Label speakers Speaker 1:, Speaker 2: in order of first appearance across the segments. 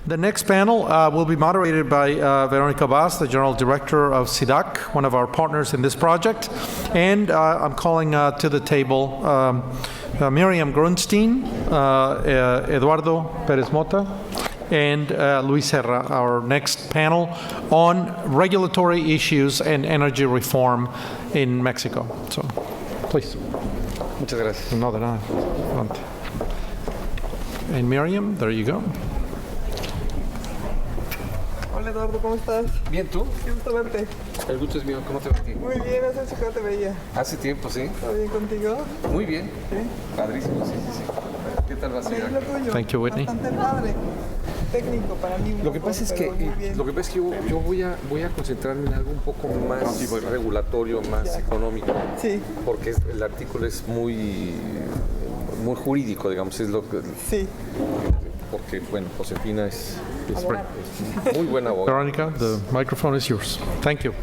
Speaker 1: The next panel will be moderated by Veronica Vaz, the General Director of SIDAC, one of our partners in this project. And I'm calling to the table Miriam Grunstein, Eduardo Perez Mota, and Luis Serra, our next panel on regulatory issues and energy reform in Mexico. So, please.
Speaker 2: Muchas gracias.
Speaker 1: No, de nada. And Miriam, there you go.
Speaker 3: Hola Eduardo, ¿cómo estás?
Speaker 2: Bien, ¿tú?
Speaker 3: Qué gusto verte.
Speaker 2: El gusto es mío, ¿cómo te va a ti?
Speaker 3: Muy bien, hace mucho que no te veía.
Speaker 2: Hace tiempo, sí.
Speaker 3: ¿Todo bien contigo?
Speaker 2: Muy bien.
Speaker 3: Sí.
Speaker 2: Padrísimo, sí. ¿Qué tal va a
Speaker 3: Bien, lo tuyo.
Speaker 1: Thank you, Whitney.
Speaker 3: Bastante padre. Técnico para mí.
Speaker 2: Lo que pasa es que yo voy a concentrarme en algo un poco más regulatorio, más económico.
Speaker 3: Sí.
Speaker 2: Porque el artículo es muy jurídico, digamos, es lo que.
Speaker 3: Sí.
Speaker 2: Porque, bueno, Josefina es muy buena abogada.
Speaker 1: Veronica, the microphone is yours. Thank you.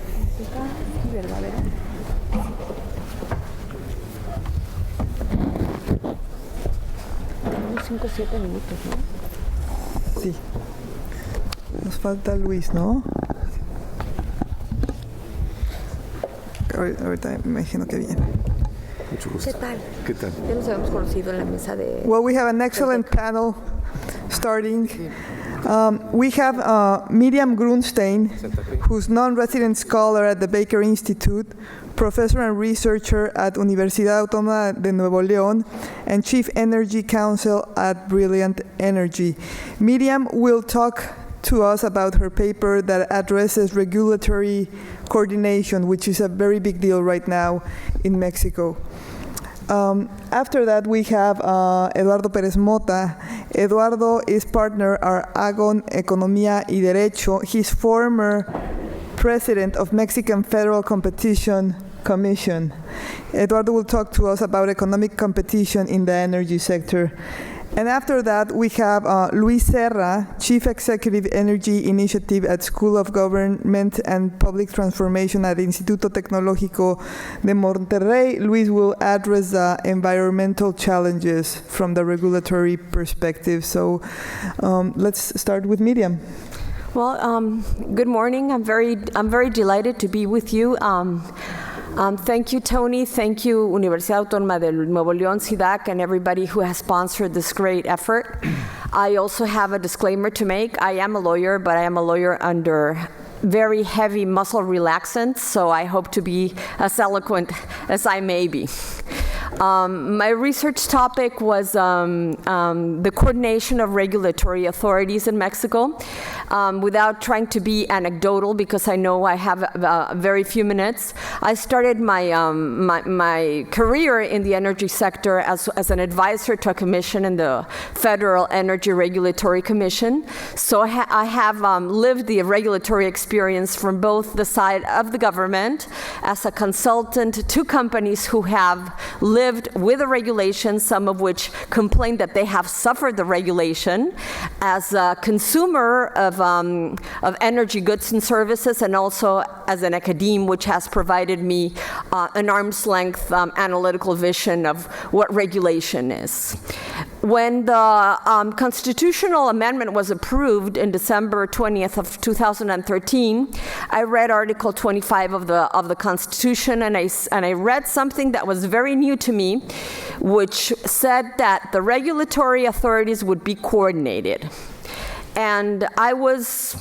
Speaker 4: 5 o 7 minutos, ¿no?
Speaker 3: Sí. Nos falta Luis, ¿no? Ahorita me imagino que viene.
Speaker 2: Mucho gusto.
Speaker 4: ¿Qué tal? Ya nos habíamos conocido en la mesa de...
Speaker 3: Well, we have an excellent panel starting. We have Miriam Grunstein, who's non-resident scholar at the Baker Institute, professor and researcher at Universidad Autónoma de Nuevo León, and chief energy counsel at Brilliant Energy. Miriam will talk to us about her paper that addresses regulatory coordination, which is a very big deal right now in Mexico. After that, we have Eduardo Pérez Mota. Eduardo is partner at Agon Economía y Derecho. He's former president of Mexican Federal Competition Commission. Eduardo will talk to us about economic competition in the energy sector. And after that, we have Luis Serra, Chief Executive Energy Initiative at School of Government and Public Transformation at Instituto Tecnológico de Monterrey. Luis will address the environmental challenges from the regulatory perspective. So let's start with Miriam.
Speaker 4: Well, good morning. I'm very delighted to be with you. Thank you, Tony. Thank you, Universidad Autónoma de Nuevo León, SIDAC, and everybody who has sponsored this great effort. I also have a disclaimer to make. I am a lawyer, but I am a lawyer under very heavy muscle relaxants, so I hope to be as eloquent as I may be. My research topic was the coordination of regulatory authorities in Mexico. Without trying to be anecdotal, because I know I have very few minutes, I started my career in the energy sector as an advisor to a commission in the Federal Energy Regulatory Commission. So I have lived the regulatory experience from both the side of the government as a consultant to companies who have lived with the regulation, some of which complain that they have suffered the regulation, as a consumer of energy goods and services, and also as an academe, which has provided me an arm's length analytical vision of what regulation is. When the constitutional amendment was approved in December 20th of 2013, I read Article 25 of the Constitution, and I read something that was very new to me, which said that the regulatory authorities would be coordinated. And I was,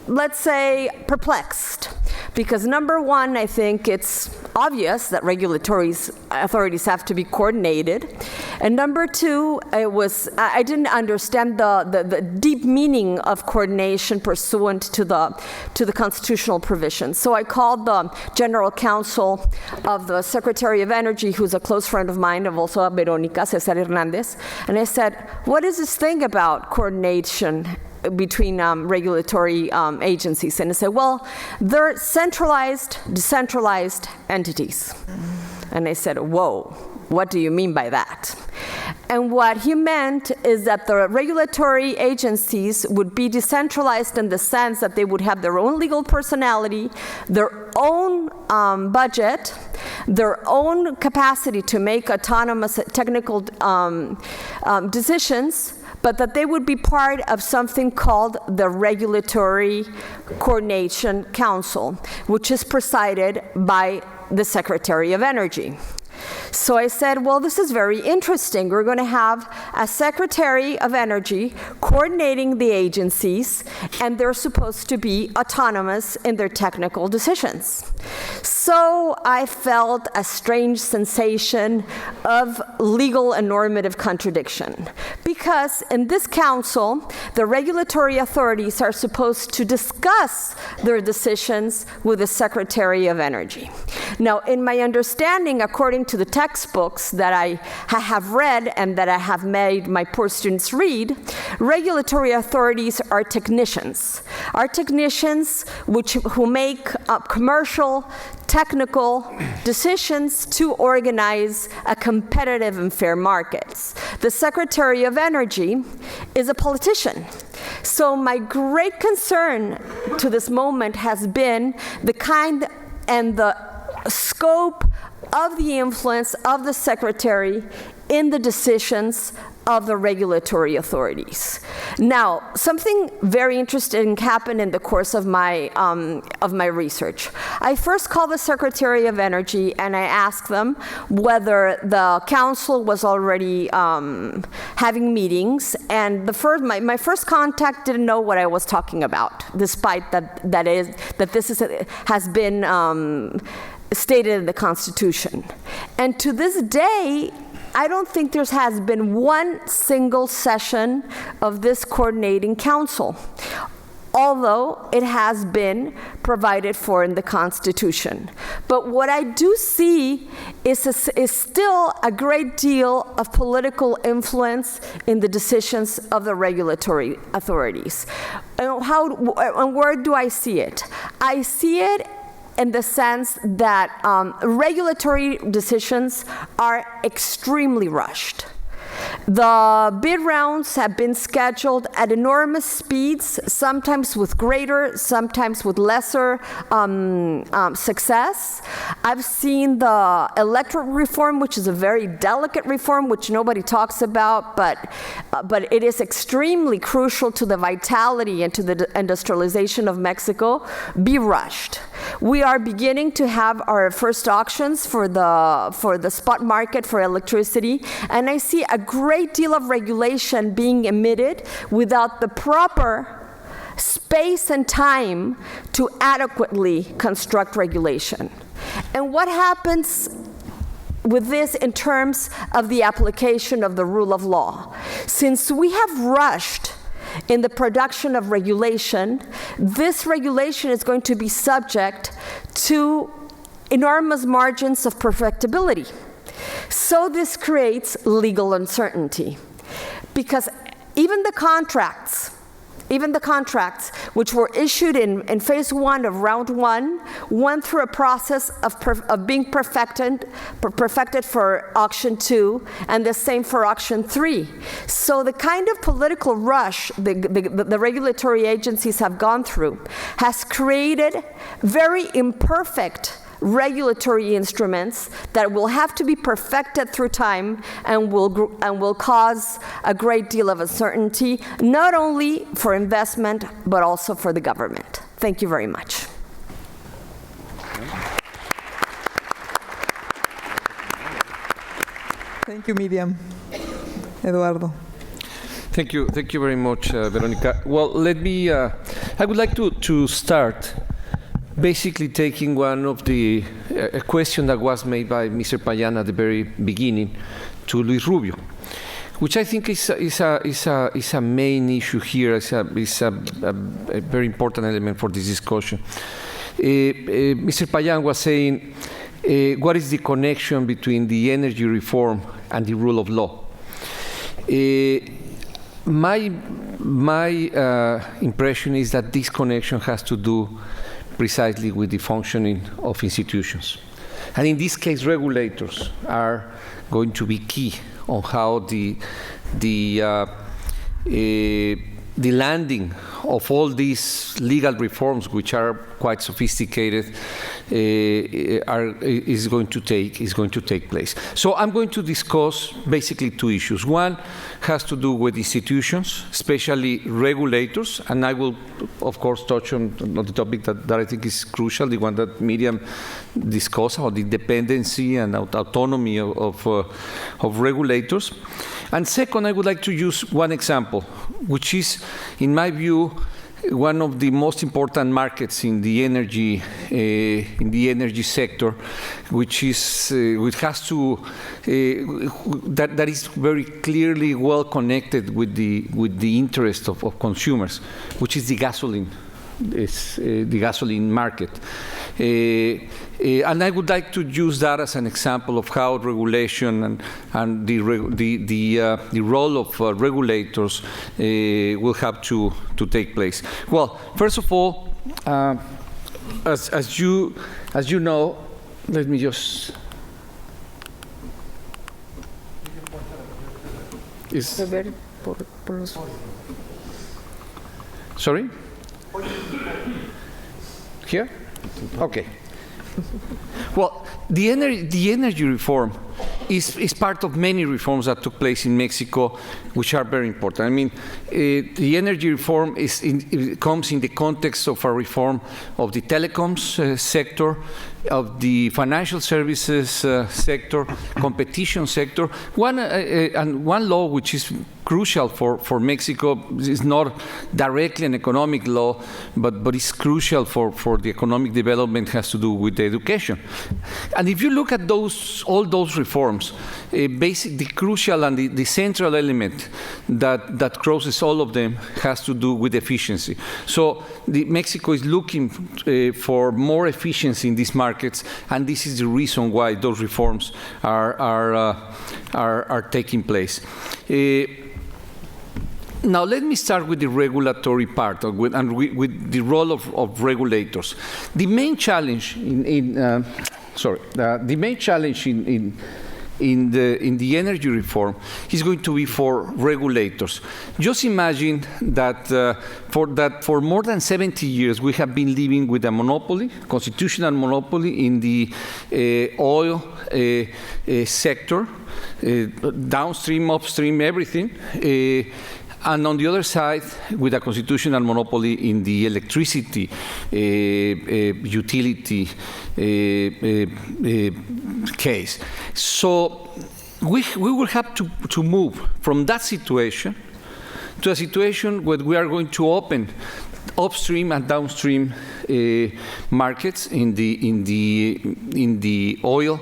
Speaker 4: let's say, perplexed. Because number one, I think it's obvious that regulatory authorities have to be coordinated. And number two, I didn't understand the deep meaning of coordination pursuant to the constitutional provisions. So I called the General Counsel of the Secretary of Energy, who's a close friend of mine, of also Veronica, Cesar Hernandez, and I said, what is this thing about coordination between regulatory agencies? And I said, well, they're centralized, decentralized entities. And I said, whoa, what do you mean by that? And what he meant is that the regulatory agencies would be decentralized in the sense that they would have their own legal personality, their own budget, their own capacity to make autonomous technical decisions, but that they would be part of something called the Regulatory Coordination Council, which is presided by the Secretary of Energy. So I said, well, this is very interesting. We're going to have a Secretary of Energy coordinating the agencies, and they're supposed to be autonomous in their technical decisions. So I felt a strange sensation of legal and normative contradiction, because in this council, the regulatory authorities are supposed to discuss their decisions with the Secretary of Energy. Now, in my understanding, according to the textbooks that I have read and that I have made my poor students read, regulatory authorities are technicians. Are technicians who make commercial, technical decisions to organize a competitive and fair markets. The Secretary of Energy is a politician. So my great concern to this moment has been the kind and the scope of the influence of the Secretary in the decisions of the regulatory authorities. Now, something very interesting happened in the course of my research. I first called the Secretary of Energy and I asked them whether the council was already having meetings, and my first contact didn't know what I was talking about, despite that this has been stated in the Constitution. And to this day, I don't think there has been one single session of this coordinating council, although it has been provided for in the Constitution. But what I do see is still a great deal of political influence in the decisions of the regulatory authorities. And where do I see it? I see it in the sense that regulatory decisions are extremely rushed. The bid rounds have been scheduled at enormous speeds, sometimes with greater, sometimes with lesser success. I've seen the electoral reform, which is a very delicate reform, which nobody talks about, but it is extremely crucial to the vitality and to the industrialization of Mexico, be rushed. We are beginning to have our first auctions for the spot market for electricity, and I see a great deal of regulation being emitted without the proper space and time to adequately construct regulation. And what happens with this in terms of the application of the rule of law? Since we have rushed in the production of regulation, this regulation is going to be subject to enormous margins of perfectibility. So this creates legal uncertainty, because even the contracts which were issued in phase one of round one went through a process of being perfected for auction two, and the same for auction three. So the kind of political rush the regulatory agencies have gone through has created very imperfect regulatory instruments that will have to be perfected through time and will cause a great deal of uncertainty, not only for investment, but also for the government. Thank you very much.
Speaker 3: Thank you, Miriam. Eduardo.
Speaker 2: Thank you very much, Veronica. Well, let me, I would like to start basically taking one of a question that was made by Mr. Payan at the very beginning to Luis Rubio, which I think is a main issue here, is a very important element for this discussion. Mr. Payan was saying, what is the connection between the energy reform and the rule of law? My impression is that this connection has to do precisely with the functioning of institutions. And in this case, regulators are going to be key on how the landing of all these legal reforms, which are quite sophisticated, is going to take place. So I'm going to discuss basically two issues. One has to do with institutions, especially regulators, and I will, of course, touch on the topic that I think is crucial, the one that Miriam discussed, about the dependency and autonomy of regulators. And second, I would like to use one example, which is, in my view, one of the most important markets in the energy sector, which has to that is very clearly well connected with the interest of consumers, which is the gasoline. The gasoline market. And I would like to use that as an example of how regulation and the role of regulators will have to take place. Well, first of all, as you know, let me just. Sorry? Here? Okay. Well, the energy reform is part of many reforms that took place in Mexico, which are very important. I mean, the energy reform comes in the context of a reform of the telecoms sector, of the financial services sector, competition sector. One law which is crucial for Mexico is not directly an economic law, but it's crucial for the economic development, has to do with the education. And if you look at all those reforms, the crucial and the central element that crosses all of them has to do with efficiency. So Mexico is looking for more efficiency in these markets, and this is the reason why those reforms are taking place. Now, let me start with the regulatory part and with the role of regulators. The main challenge in the energy reform is going to be for regulators. Just imagine that for more than 70 years we have been living with a monopoly, constitutional monopoly in the oil sector, downstream, upstream, everything. And on the other side, with a constitutional monopoly in the electricity utility case. So we will have to move from that situation to a situation where we are going to open upstream and downstream markets in the oil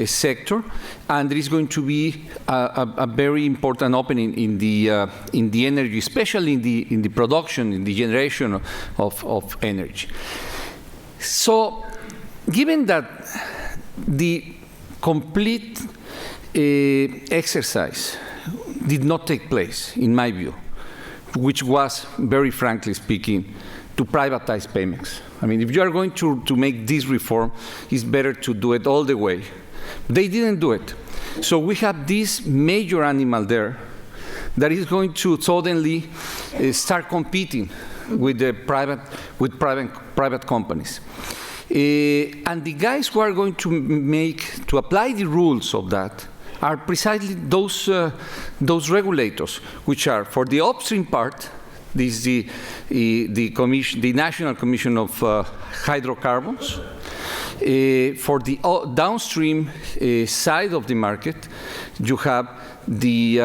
Speaker 2: sector, and there is going to be a very important opening in the energy, especially in the production, in the generation of energy. So, given that the complete exercise did not take place, in my view, which was, very frankly speaking, to privatize Pemex. I mean, if you are going to make this reform, it's better to do it all the way. They didn't do it. So we have this major animal there that is going to suddenly start competing with the private companies. And the guys who are going to apply the rules of that are precisely those regulators, which are, for the upstream part, this is the National Commission of Hydrocarbons. For the downstream side of the market, you have the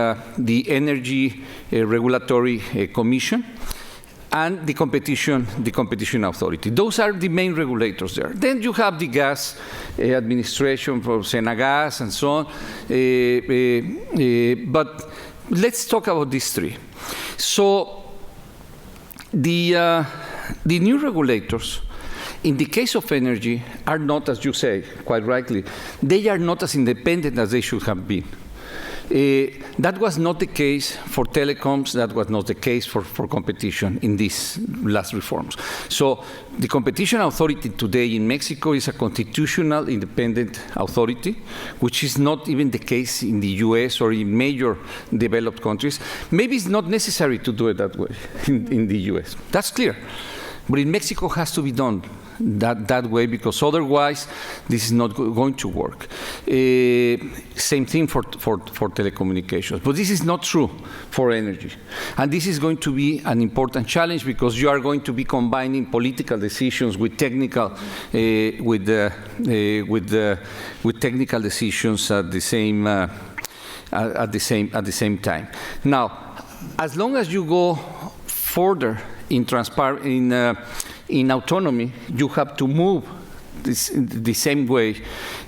Speaker 2: Energy Regulatory Commission and the competition authority. Those are the main regulators there. Then you have the gas administration for Senagas and so on. But let's talk about these three. So the new regulators, in the case of energy, are not, as you say, quite rightly, they are not as independent as they should have been. That was not the case for telecoms. That was not the case for competition in these last reforms. So the competition authority today in Mexico is a constitutional independent authority, which is not even the case in the US or in major developed countries. Maybe it's not necessary to do it that way in the US. That's clear. But in Mexico has to be done that way, because otherwise this is not going to work. Same thing for telecommunications. But this is not true for energy. And this is going to be an important challenge, because you are going to be combining political decisions with technical with technical decisions at the same time. Now, as long as you go further in autonomy, you have to move the same way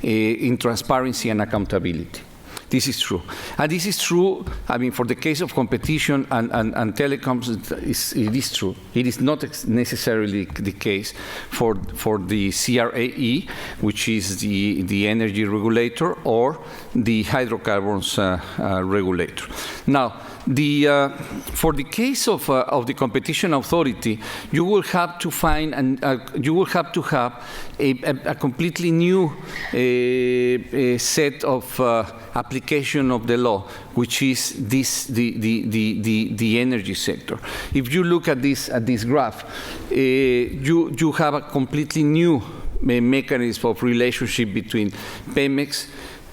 Speaker 2: in transparency and accountability. This is true. And this is true, I mean, for the case of competition and telecoms, it is true. It is not necessarily the case for the CRAE, which is the energy regulator, or the hydrocarbons regulator. Now, for the case of the competition authority, you will have to find you will have to have a completely new set of application of the law, which is the energy sector. If you look at this graph, you have a completely new mechanism of relationship between Pemex,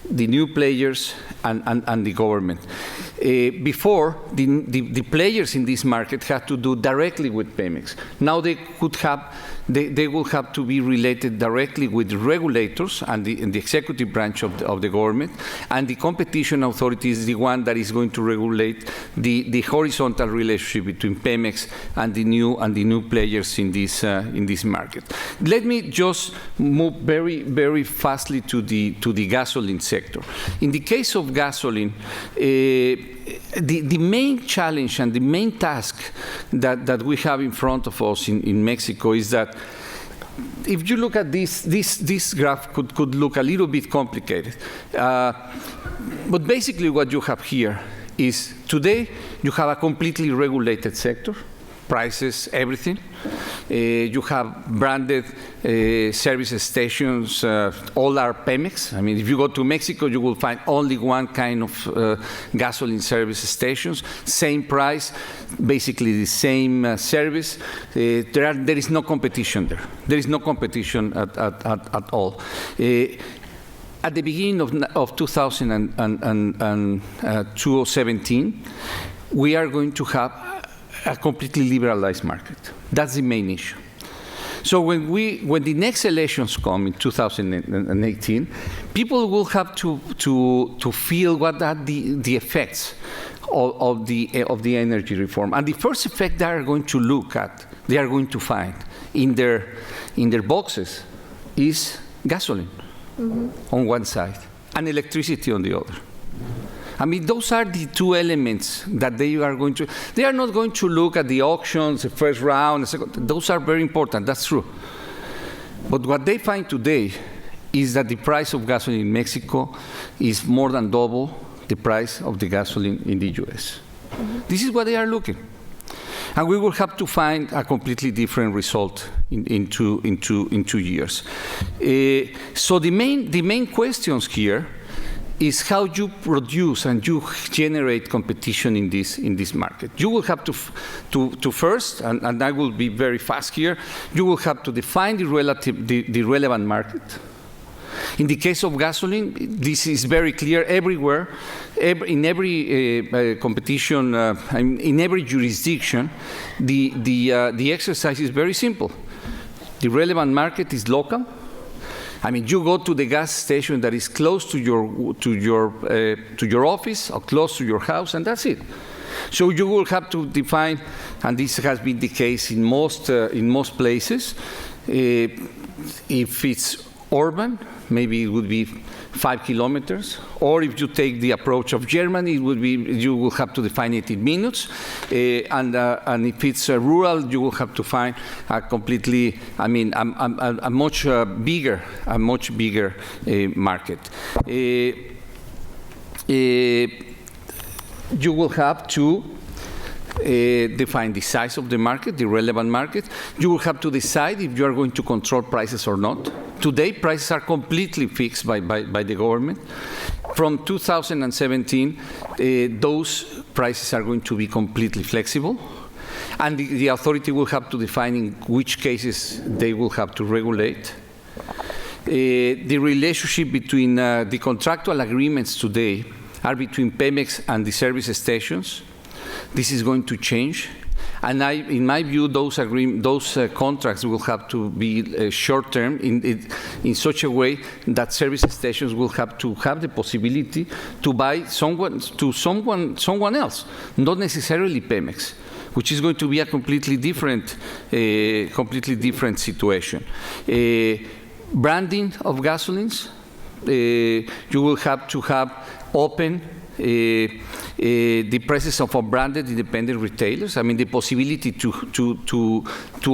Speaker 2: the new players, and the government. Before, the players in this market had to do directly with Pemex. Now they will have to be related directly with the regulators and the executive branch of the government, and the competition authority is the one that is going to regulate the horizontal relationship between Pemex and the new players in this market. Let me just move very, very fastly to the gasoline sector. In the case of gasoline, the main challenge and the main task that we have in front of us in Mexico is that, if you look at this graph could look a little bit complicated. But basically what you have here is, today you have a completely regulated sector, prices, everything. You have branded service stations, all are Pemex. I mean, if you go to Mexico, you will find only one kind of gasoline service stations, same price, basically the same service. There is no competition there. There is no competition at all. At the beginning of 2017, we are going to have a completely liberalized market. That's the main issue. So when the next elections come in 2018, people will have to feel what are the effects of the energy reform. And the first effect they are going to look at, they are going to find in their boxes, is gasoline on one side and electricity on the other. I mean, those are the two elements that they are going to. They are not going to look at the auctions, the first round, the second. Those are very important. That's true. But what they find today is that the price of gasoline in Mexico is more than double the price of the gasoline in the U.S. This is what they are looking. And we will have to find a completely different result in 2 years. So the main questions here is how you produce and you generate competition in this market. You will have to first, and I will be very fast here, you will have to define the relevant market. In the case of gasoline, this is very clear everywhere. In every competition, in every jurisdiction, the exercise is very simple. The relevant market is local. I mean, you go to the gas station that is close to your office or close to your house, and that's it. So you will have to define, and this has been the case in most places. If it's urban, maybe it would be 5 kilometers, or if you take the approach of Germany, it would be, you will have to define it in minutes, and if it's rural, you will have to find a completely, I mean, a much bigger market. You will have to define the size of the market, the relevant market. You will have to decide if you are going to control prices or not. Today, prices are completely fixed by the government. From 2017, those prices are going to be completely flexible. and the authority will have to define in which cases they will have to regulate. The relationship between the contractual agreements today are between Pemex and the service stations. This is going to change. And in my view, those contracts will have to be short-term in such a way that service stations will have to have the possibility to buy someone else, not necessarily Pemex, which is going to be a completely different situation. Branding of gasolines, you will have to have open the presence of unbranded independent retailers. I mean, the possibility to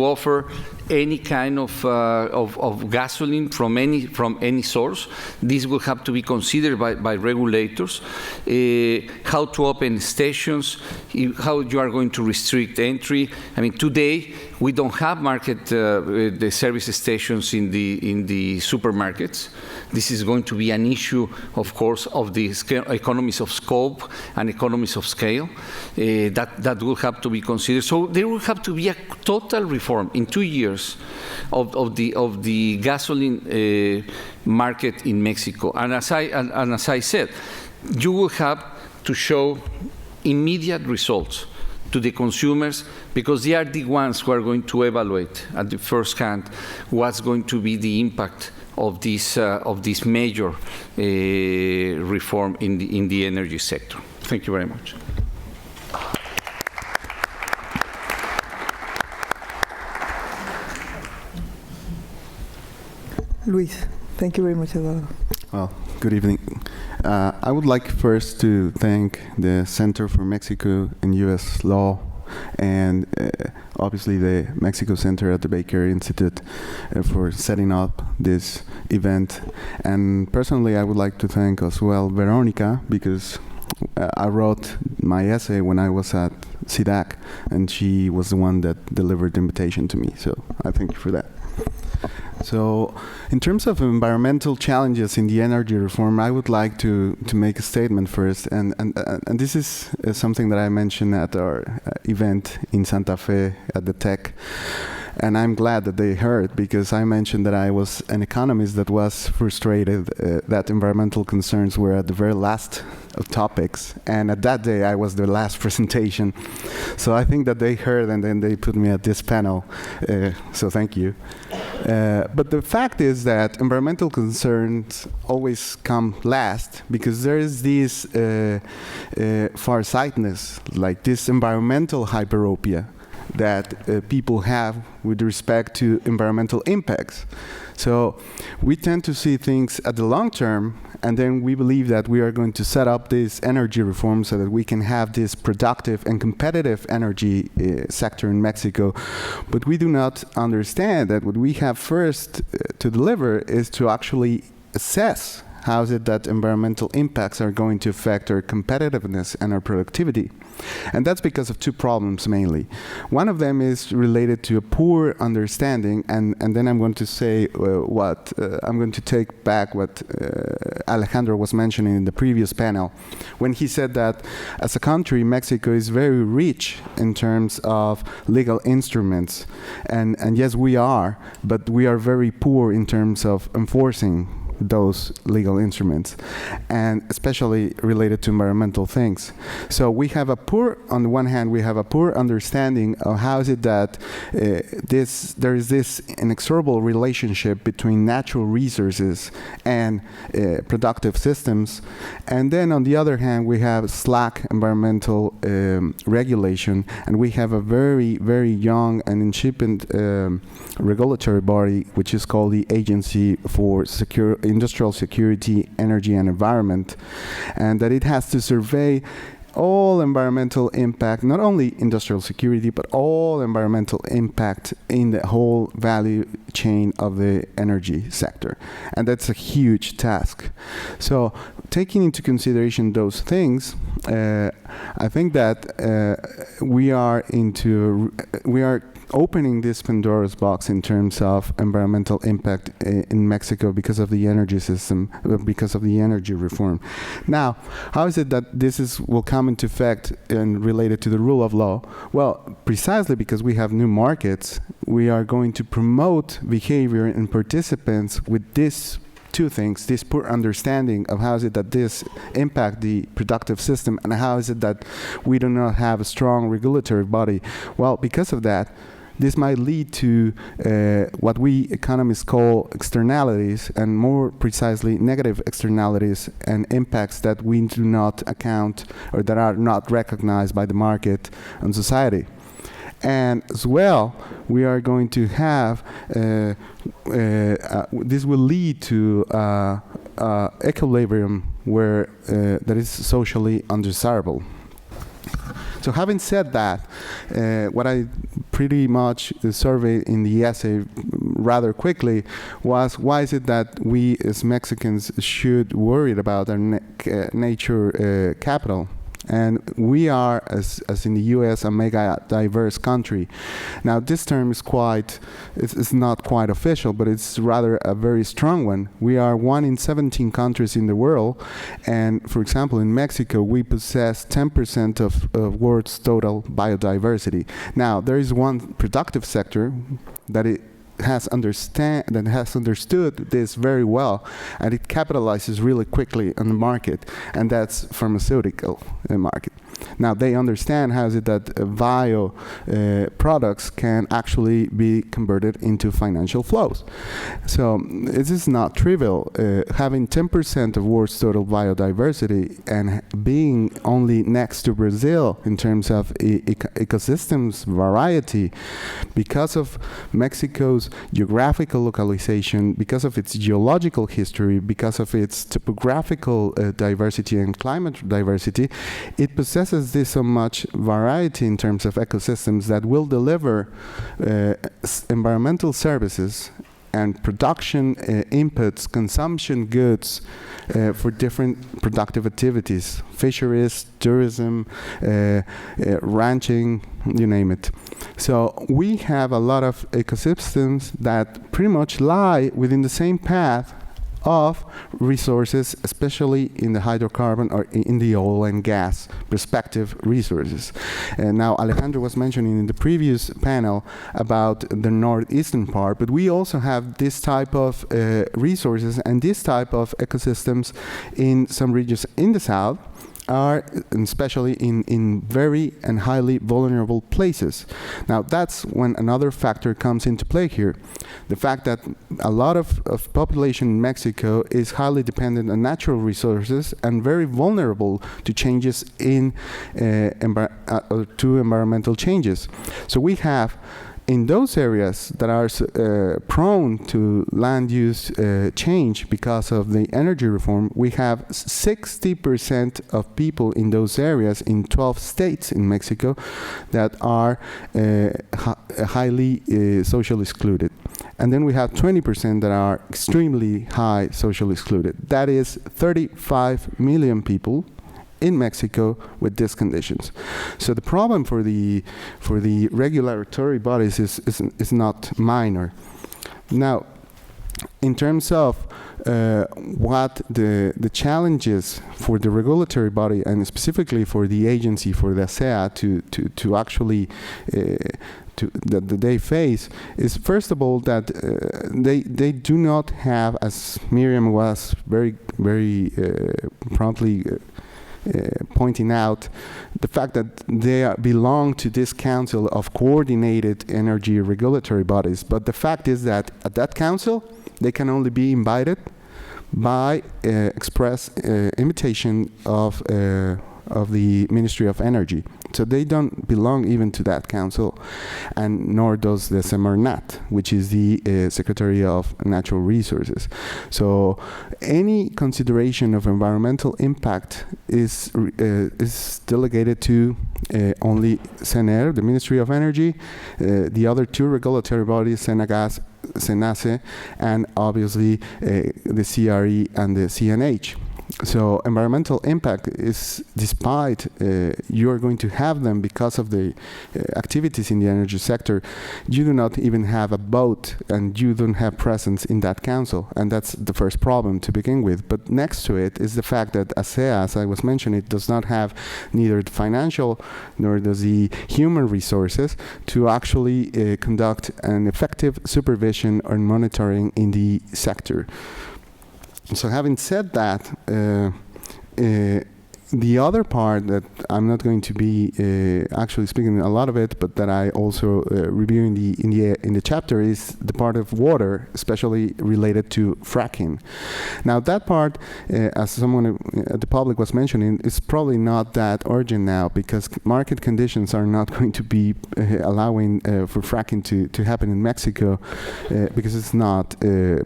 Speaker 2: offer any kind of gasoline from any source. This will have to be considered by regulators. How to open stations, how you are going to restrict entry. I mean, today we don't have the service stations in the supermarkets. This is going to be an issue, of course, of the economies of scope and economies of scale that will have to be considered. So there will have to be a total reform in 2 years of the gasoline market in Mexico. And as I said, you will have to show immediate results to the consumers, because they are the ones who are going to evaluate at the first hand what's going to be the impact of this major reform in the energy sector. Thank you very much.
Speaker 3: Luis, thank you very much, Eduardo.
Speaker 5: Well, good evening. I would like first to thank the Center for Mexico and U.S. Law and obviously the Mexico Center at the Baker Institute for setting up this event. And personally, I would like to thank as well Veronica, because I wrote my essay when I was at SIDAC, and she was the one that delivered the invitation to me. So I thank you for that. So in terms of environmental challenges in the energy reform, I would like to make a statement first. And this is something that I mentioned at our event in Santa Fe at the Tech. And I'm glad that they heard, because I mentioned that I was an economist that was frustrated that environmental concerns were at the very last of topics. And at that day, I was the last presentation. So I think that they heard, and then they put me at this panel. So thank you. But the fact is that environmental concerns always come last, because there is this farsightedness, like this environmental hyperopia that people have with respect to environmental impacts. So we tend to see things at the long term, and then we believe that we are going to set up this energy reform so that we can have this productive and competitive energy sector in Mexico. But we do not understand that what we have first to deliver is to actually assess how is it that environmental impacts are going to affect our competitiveness and our productivity. And that's because of two problems mainly. One of them is related to a poor understanding, and then I'm going to say I'm going to take back what Alejandro was mentioning in the previous panel, when he said that as a country, Mexico is very rich in terms of legal instruments. And yes, we are, but we are very poor in terms of enforcing those legal instruments, and especially related to environmental things. So we have on the one hand, we have a poor understanding of how is it that there is this inexorable relationship between natural resources and productive systems. And then on the other hand, we have slack environmental regulation, and we have a very, very young and incipient regulatory body, which is called the Agency for Industrial Security, Energy and Environment, and that it has to survey all environmental impact, not only industrial security, but all environmental impact in the whole value chain of the energy sector. And that's a huge task. So taking into consideration those things, I think that we are opening this Pandora's box in terms of environmental impact in Mexico because of the energy system, because of the energy reform. Now, how is it that will come into effect and related to the rule of law? Well, precisely because we have new markets, we are going to promote behavior in participants with this two things: this poor understanding of how is it that this impact the productive system, and how is it that we do not have a strong regulatory body. Well, because of that, this might lead to what we economists call externalities, and more precisely negative externalities and impacts that we do not account or that are not recognized by the market and society. And as well, we are going to have, this will lead to equilibrium where that is socially undesirable. So having said that, what I pretty much surveyed in the essay rather quickly was, why is it that we as Mexicans should worry about our nature capital? And we are, as in the US, a mega diverse country. Now, this term is it's not quite official, but it's rather a very strong one. We are 1 in 17 countries in the world. And for example, in Mexico, we possess 10% of world's total biodiversity. Now, there is one productive sector that has understood this very well, and it capitalizes really quickly on the market, and that's pharmaceutical market. Now, they understand how is it that bio products can actually be converted into financial flows. So this is not trivial. Having 10% of world's total biodiversity and being only next to Brazil in terms of ecosystems variety, because of Mexico's geographical localization, because of its geological history, because of its topographical diversity and climate diversity, it possesses this so much variety in terms of ecosystems that will deliver environmental services and production inputs, consumption goods for different productive activities, fisheries, tourism, ranching, you name it. So we have a lot of ecosystems that pretty much lie within the same path of resources, especially in the hydrocarbon or in the oil and gas respective resources. And now Alejandro was mentioning in the previous panel about the northeastern part, but we also have this type of resources and this type of ecosystems in some regions in the south, are especially in very and highly vulnerable places. Now, that's when another factor comes into play here. The fact that a lot of population in Mexico is highly dependent on natural resources and very vulnerable to changes in to environmental changes. So we have, in those areas that are prone to land use change because of the energy reform, we have 60% of people in those areas in 12 states in Mexico that are highly socially excluded. And then we have 20% that are extremely high socially excluded. That is 35 million people in Mexico with these conditions. So the problem for the regulatory bodies is not minor. Now, in terms of what the challenges for the regulatory body and specifically for the agency, for the ASEA to actually that they face is, first of all, that they do not have, as Miriam was very promptly pointing out, the fact that they belong to this council of coordinated energy regulatory bodies. But the fact is that at that council, they can only be invited by express invitation of the Ministry of Energy. So they don't belong even to that council, and nor does the Semarnat, which is the Secretary of Natural Resources. So any consideration of environmental impact is delegated to only CENER, the Ministry of Energy, the other two regulatory bodies, SENACE, and obviously the CRE and the CNH. So environmental impact is, despite you are going to have them because of the activities in the energy sector, you do not even have a vote and you don't have presence in that council. And that's the first problem to begin with. But next to it is the fact that ASEA, as I was mentioning, it does not have neither the financial nor does the human resources to actually conduct an effective supervision or monitoring in the sector. So having said that, the other part that I'm not going to be actually speaking a lot of it, but that I also review in the chapter is the part of water, especially related to fracking. Now that part, as someone at the public was mentioning, is probably not that urgent now because market conditions are not going to be allowing for fracking to happen in Mexico because it's not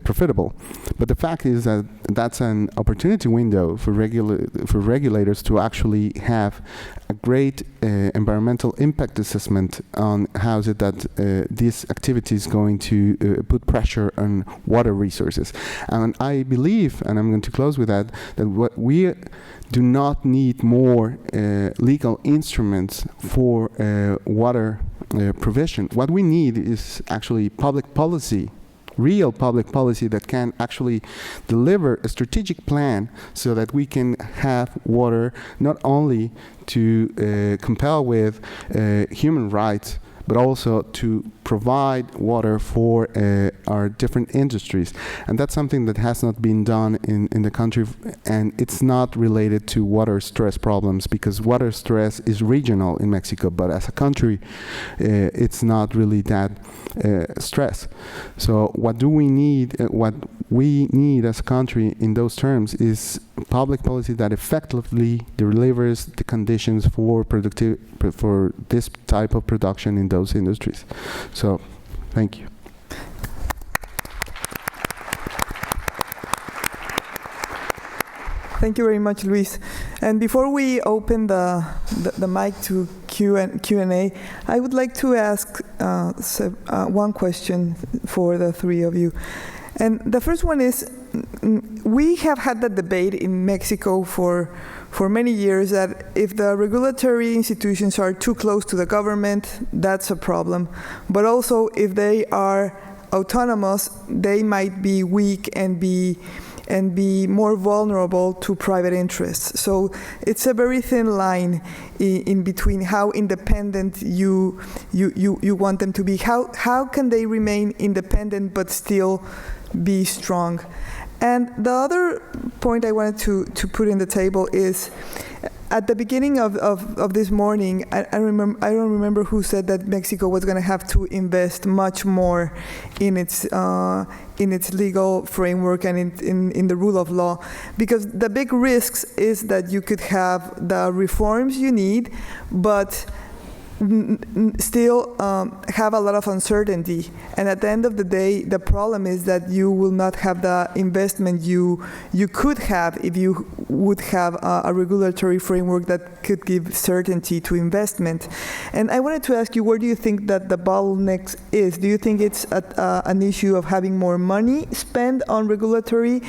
Speaker 5: profitable. But the fact is that that's an opportunity window for regulators to actually have a great environmental impact assessment on how is it that this activity is going to put pressure on water resources. And I believe, and I'm going to close with that what we do not need more legal instruments for water provision. What we need is actually public policy, real public policy that can actually deliver a strategic plan so that we can have water not only to compel with human rights, but also to provide water for our different industries. And that's something that has not been done in the country, and it's not related to water stress problems because water stress is regional in Mexico, but as a country, it's not really that stress. So what do we need, what we need as a country in those terms is public policy that effectively delivers the conditions for for this type of production in those industries. So, thank you.
Speaker 3: Thank you very much, Luis. And before we open the mic to Q&A, I would like to ask one question for the three of you. And the first one is, we have had that debate in Mexico for many years that if the regulatory institutions are too close to the government, that's a problem. But also if they are autonomous, they might be weak and be more vulnerable to private interests. So it's a very thin line in between how independent you want them to be. How can they remain independent but still be strong? And the other point I wanted to put in the table is, at the beginning of this morning, I don't remember who said that Mexico was going to have to invest much more in its legal framework and in the rule of law, because the big risks is that you could have the reforms you need, but still have a lot of uncertainty. And at the end of the day, the problem is that you will not have the investment you could have if you would have a regulatory framework that could give certainty to investment. And I wanted to ask you, where do you think that the bottleneck is? Do you think it's an issue of having more money spent on regulatory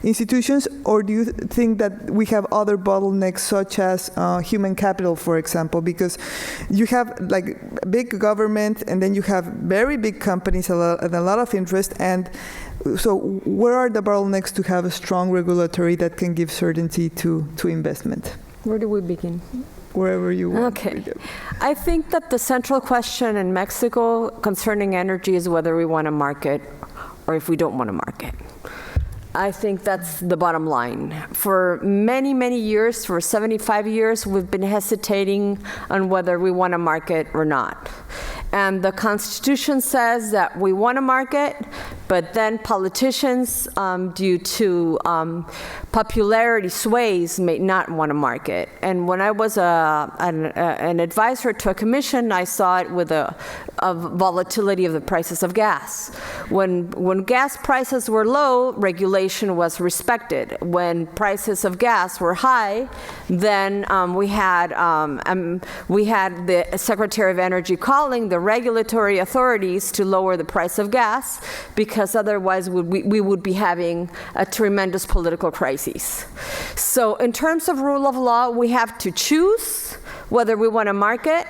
Speaker 3: institutions, or do you think that we have other bottlenecks such as human capital, for example? Because you have like big government, and then you have very big companies and a lot of interest. And so where are the bottlenecks to have a strong regulatory that can give certainty to investment?
Speaker 4: Where do we begin?
Speaker 3: Wherever you want.
Speaker 4: Okay. I think that the central question in Mexico concerning energy is whether we want to market or if we don't want to market. I think that's the bottom line. For many, many years, for 75 years, we've been hesitating on whether we want to market or not. And the Constitution says that we want to market, but then politicians, due to popularity sways, may not want to market. And when I was an advisor to a commission, I saw it with a volatility of the prices of gas. When gas prices were low, regulation was respected. When prices of gas were high, then we had the Secretary of Energy calling the regulatory authorities to lower the price of gas, because because otherwise we would be having a tremendous political crisis. So in terms of rule of law, we have to choose whether we want a market,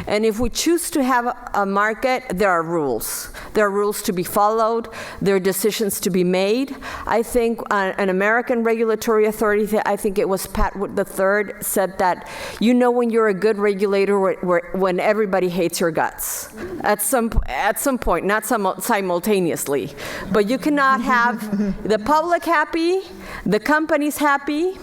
Speaker 4: and if we choose to have a market, there are rules. There are rules to be followed. There are decisions to be made. I think an American regulatory authority, I think it was Pat Wood III, said that you know when you're a good regulator when everybody hates your guts. At some point, not simultaneously. But you cannot have the public happy, the companies happy,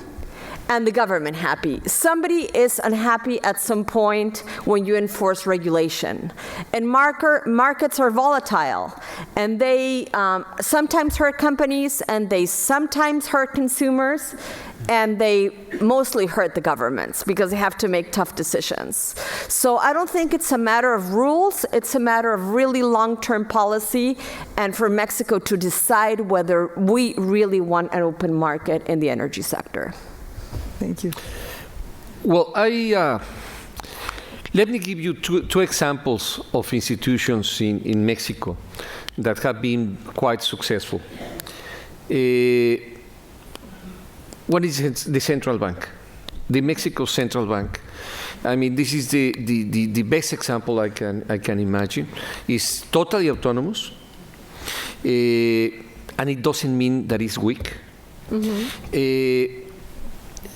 Speaker 4: and the government happy. Somebody is unhappy at some point when you enforce regulation. And markets are volatile, and they sometimes hurt companies, and they sometimes hurt consumers, and they mostly hurt the governments because they have to make tough decisions. So I don't think it's a matter of rules, it's a matter of really long-term policy, and for Mexico to decide whether we really want an open market in the energy sector.
Speaker 3: Thank you.
Speaker 2: Well, let me give you two examples of institutions in Mexico that have been quite successful. One is the central bank, the Mexico Central Bank. I mean, this is the best example I can imagine. It's totally autonomous, and it doesn't mean that it's weak. Mm-hmm.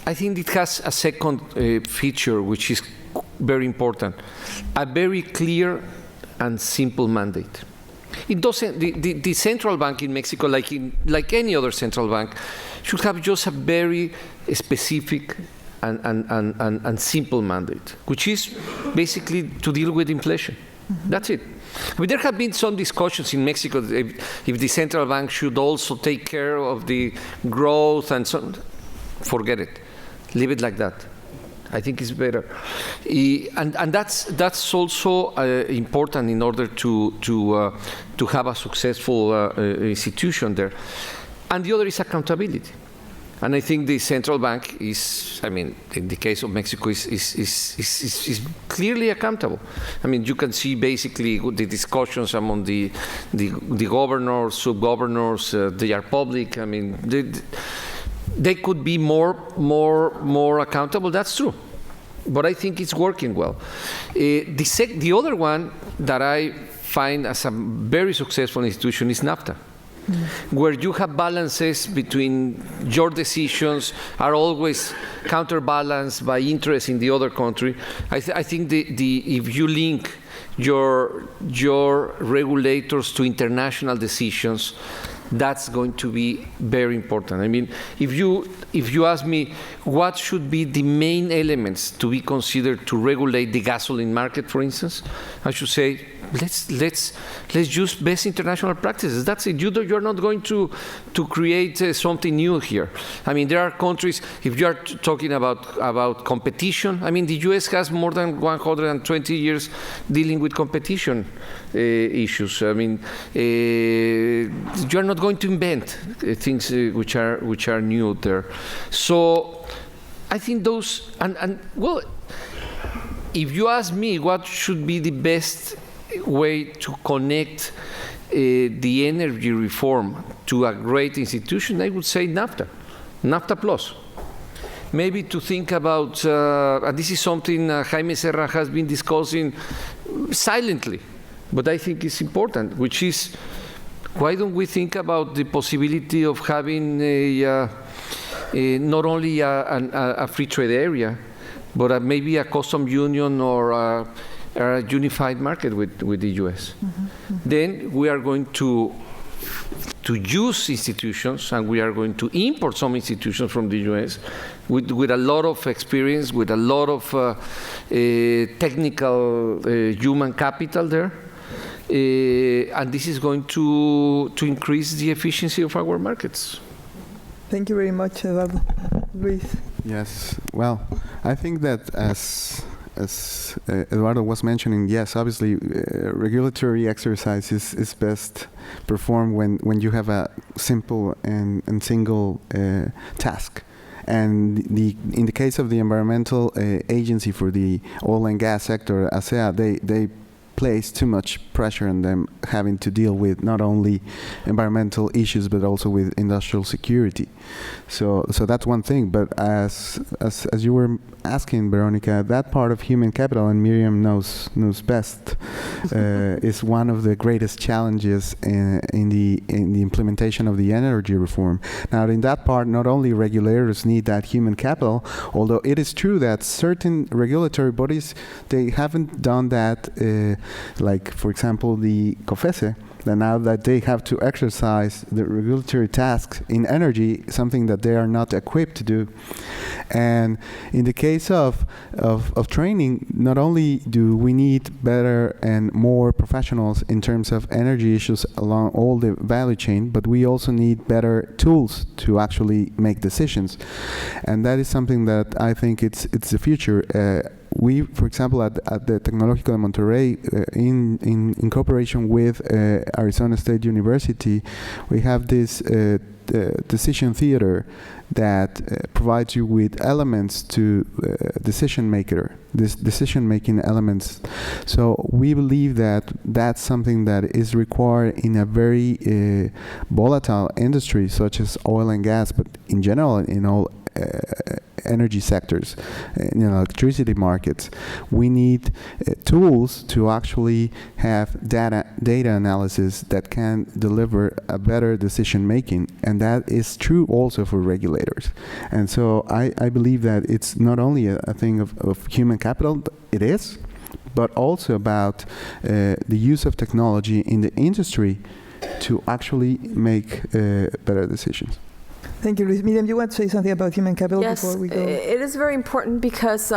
Speaker 2: I think it has a second feature, which is very important, a very clear and simple mandate. It doesn't. The central bank in Mexico, like any other central bank, should have just a very specific and simple mandate, which is basically to deal with inflation. Mm-hmm. That's it. I mean, there have been some discussions in Mexico if the central bank should also take care of the growth and so on. Forget it. Leave it like that. I think it's better, and that's also important in order to have a successful institution there. And the other is accountability. And I think the central bank is, I mean, in the case of Mexico, is clearly accountable. I mean, you can see basically the discussions among the governors, sub-governors. They are public. I mean, they could be more accountable. That's true, but I think it's working well. The other one that I find as a very successful institution is NAFTA, where you have balances between your decisions are always counterbalanced by interest in the other country. I think if you link your regulators to international decisions, that's going to be very important. I mean, if you ask me what should be the main elements to be considered to regulate the gasoline market, for instance, I should say let's use best international practices. That's it. You're not going to create something new here. I mean, there are countries. If you are talking about competition, I mean, the U.S. has more than 120 years dealing with competition issues. I mean, you are not going to invent things which are new there. So I think those and well, if you ask me what should be the best way to connect the energy reform to a great institution, I would say NAFTA Plus. Maybe to think about, and this is something Jaime Serra has been discussing silently, but I think it's important, which is, why don't we think about the possibility of having not only a free trade area, but maybe a custom union or a unified market with the U.S. Mm-hmm. Then we are going to use institutions, and we are going to import some institutions from the U.S. with a lot of experience, with a lot of technical human capital there. And this is going to increase the efficiency of our markets.
Speaker 3: Thank you very much, Eduardo. Luis.
Speaker 5: Yes. Well, I think that as Eduardo was mentioning, yes, obviously, regulatory exercise is best performed when you have a simple and single task. And in the case of the environmental agency for the oil and gas sector, ASEA, they place too much pressure on them, having to deal with not only environmental issues but also with industrial security. So that's one thing. But as you were asking, Veronica, that part of human capital, and Miriam knows best, is one of the greatest challenges in the implementation of the energy reform. Now, in that part, not only regulators need that human capital, although it is true that certain regulatory bodies, they haven't done that, like, for example, the COFECE, that now that they have to exercise the regulatory tasks in energy, something that they are not equipped to do. And in the case of training, not only do we need better and more professionals in terms of energy issues along all the value chain, but we also need better tools to actually make decisions. And that is something that I think it's the future. We, for example, at the Tecnológico de Monterrey, in cooperation with Arizona State University, we have this decision theater that provides you with elements to decision-making elements. So we believe that that's something that is required in a very volatile industry such as oil and gas, but in general in all energy sectors, in electricity markets. We need tools to actually have data analysis that can deliver a better decision making, and that is true also for regulators. And so I believe that it's not only a thing of human capital, it is, but also about the use of technology in the industry to actually make better decisions.
Speaker 3: Thank you, Luis. Miriam, you want to say something about human capital before we go?
Speaker 4: It is very important because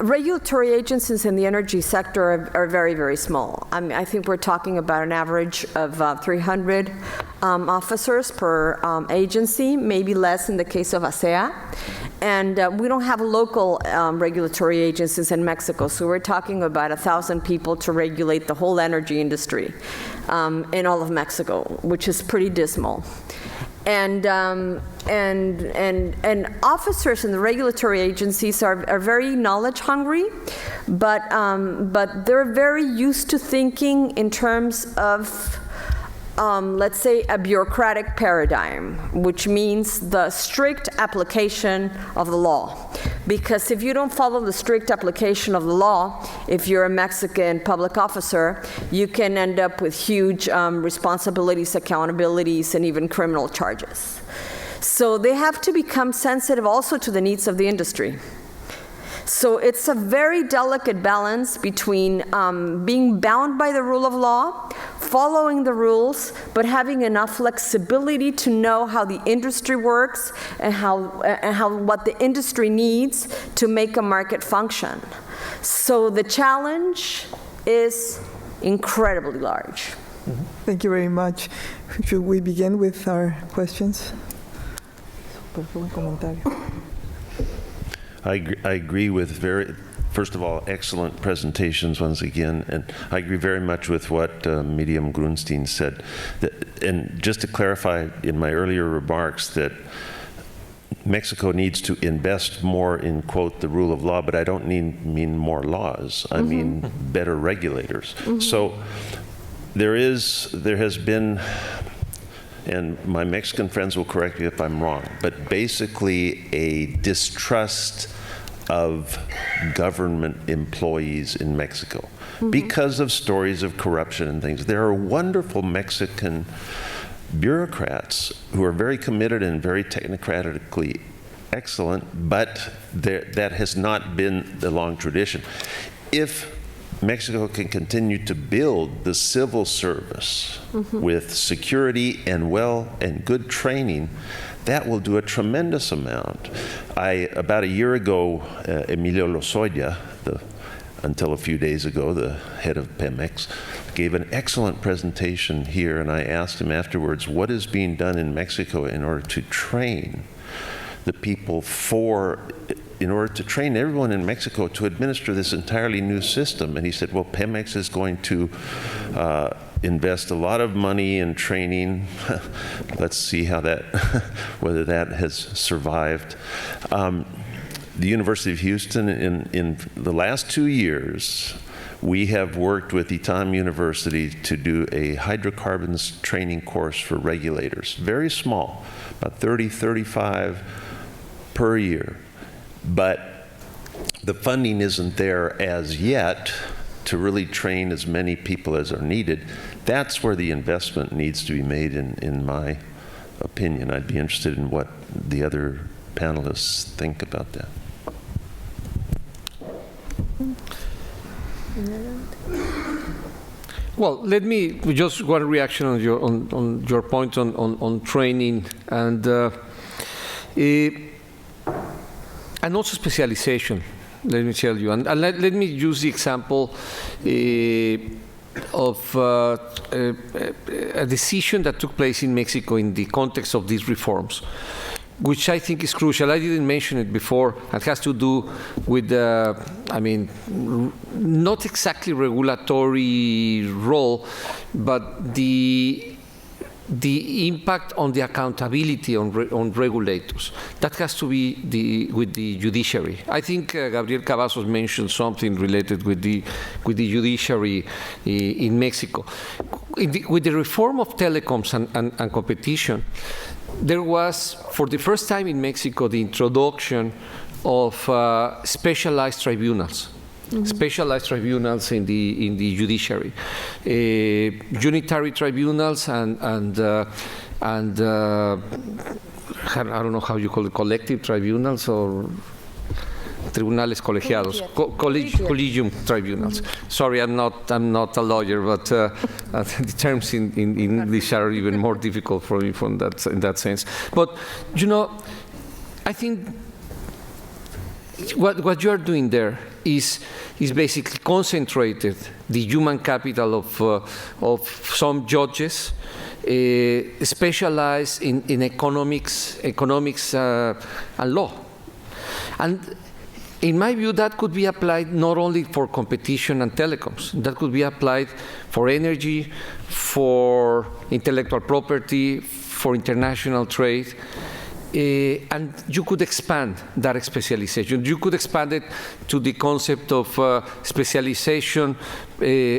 Speaker 4: regulatory agencies in the energy sector are very, very small. I mean, I think we're talking about an average of 300 officers per agency, maybe less in the case of ASEA. And we don't have local regulatory agencies in Mexico, so we're talking about 1,000 people to regulate the whole energy industry in all of Mexico, which is pretty dismal. And officers in the regulatory agencies are very knowledge hungry, but they're very used to thinking in terms of let's say a bureaucratic paradigm, which means the strict application of the law. Because if you don't follow the strict application of the law, if you're a Mexican public officer, you can end up with huge responsibilities, accountabilities, and even criminal charges. So they have to become sensitive also to the needs of the industry. So it's a very delicate balance between being bound by the rule of law, following the rules, but having enough flexibility to know how the industry works and what the industry needs to make a market function. So the challenge is incredibly large.
Speaker 3: Thank you very much. Should we begin with our questions?
Speaker 6: I agree with first of all, excellent presentations once again, and I agree very much with what Miriam Grunstein said. And just to clarify in my earlier remarks that Mexico needs to invest more in, quote, the rule of law, but I don't mean more laws. I mean better regulators. So there has been, and my Mexican friends will correct me if I'm wrong, but basically a distrust of government employees in Mexico because of stories of corruption and things. There are wonderful Mexican bureaucrats who are very committed and very technocratically excellent, but that has not been the long tradition. If Mexico can continue to build the civil service with security and good training, that will do a tremendous amount. About a year ago, Emilio Lozoya, until a few days ago, the head of Pemex, gave an excellent presentation here, and I asked him afterwards, what is being done in Mexico in order to train the people in order to train everyone in Mexico to administer this entirely new system? And he said, well, Pemex is going to invest a lot of money in training. Let's see how whether that has survived. The University of Houston in the last 2 years we have worked with Itam University to do a hydrocarbons training course for regulators. Very small, about 30, 35 per year. But the funding isn't there as yet to really train as many people as are needed. That's where the investment needs to be made, in my opinion. I'd be interested in what the other panelists think about that.
Speaker 2: Well, let me just one reaction on your point on training and also specialization. Let me tell you, and let me use the example of a decision that took place in Mexico in the context of these reforms, which I think is crucial. I didn't mention it before. It has to do with, I mean, not exactly regulatory role, but the impact on the accountability on regulators. That has to be with the judiciary. I think Gabriel Cavazos mentioned something related with the judiciary in Mexico. With the reform of telecoms and competition, there was, for the first time in Mexico, the introduction of specialized tribunals. Specialized tribunals in the judiciary, unitary tribunals and I don't know how you call it, collective tribunals or tribunales colegiados, collegium tribunals. Sorry, I'm not a lawyer, but the terms in English are even more difficult for me in that sense. But you know, I think what you are doing there is basically concentrated the human capital of some judges specialized in economics and law. And in my view, that could be applied not only for competition and telecoms. That could be applied for energy, for intellectual property, for international trade. And you could expand that specialization. You could expand it to the concept of specialization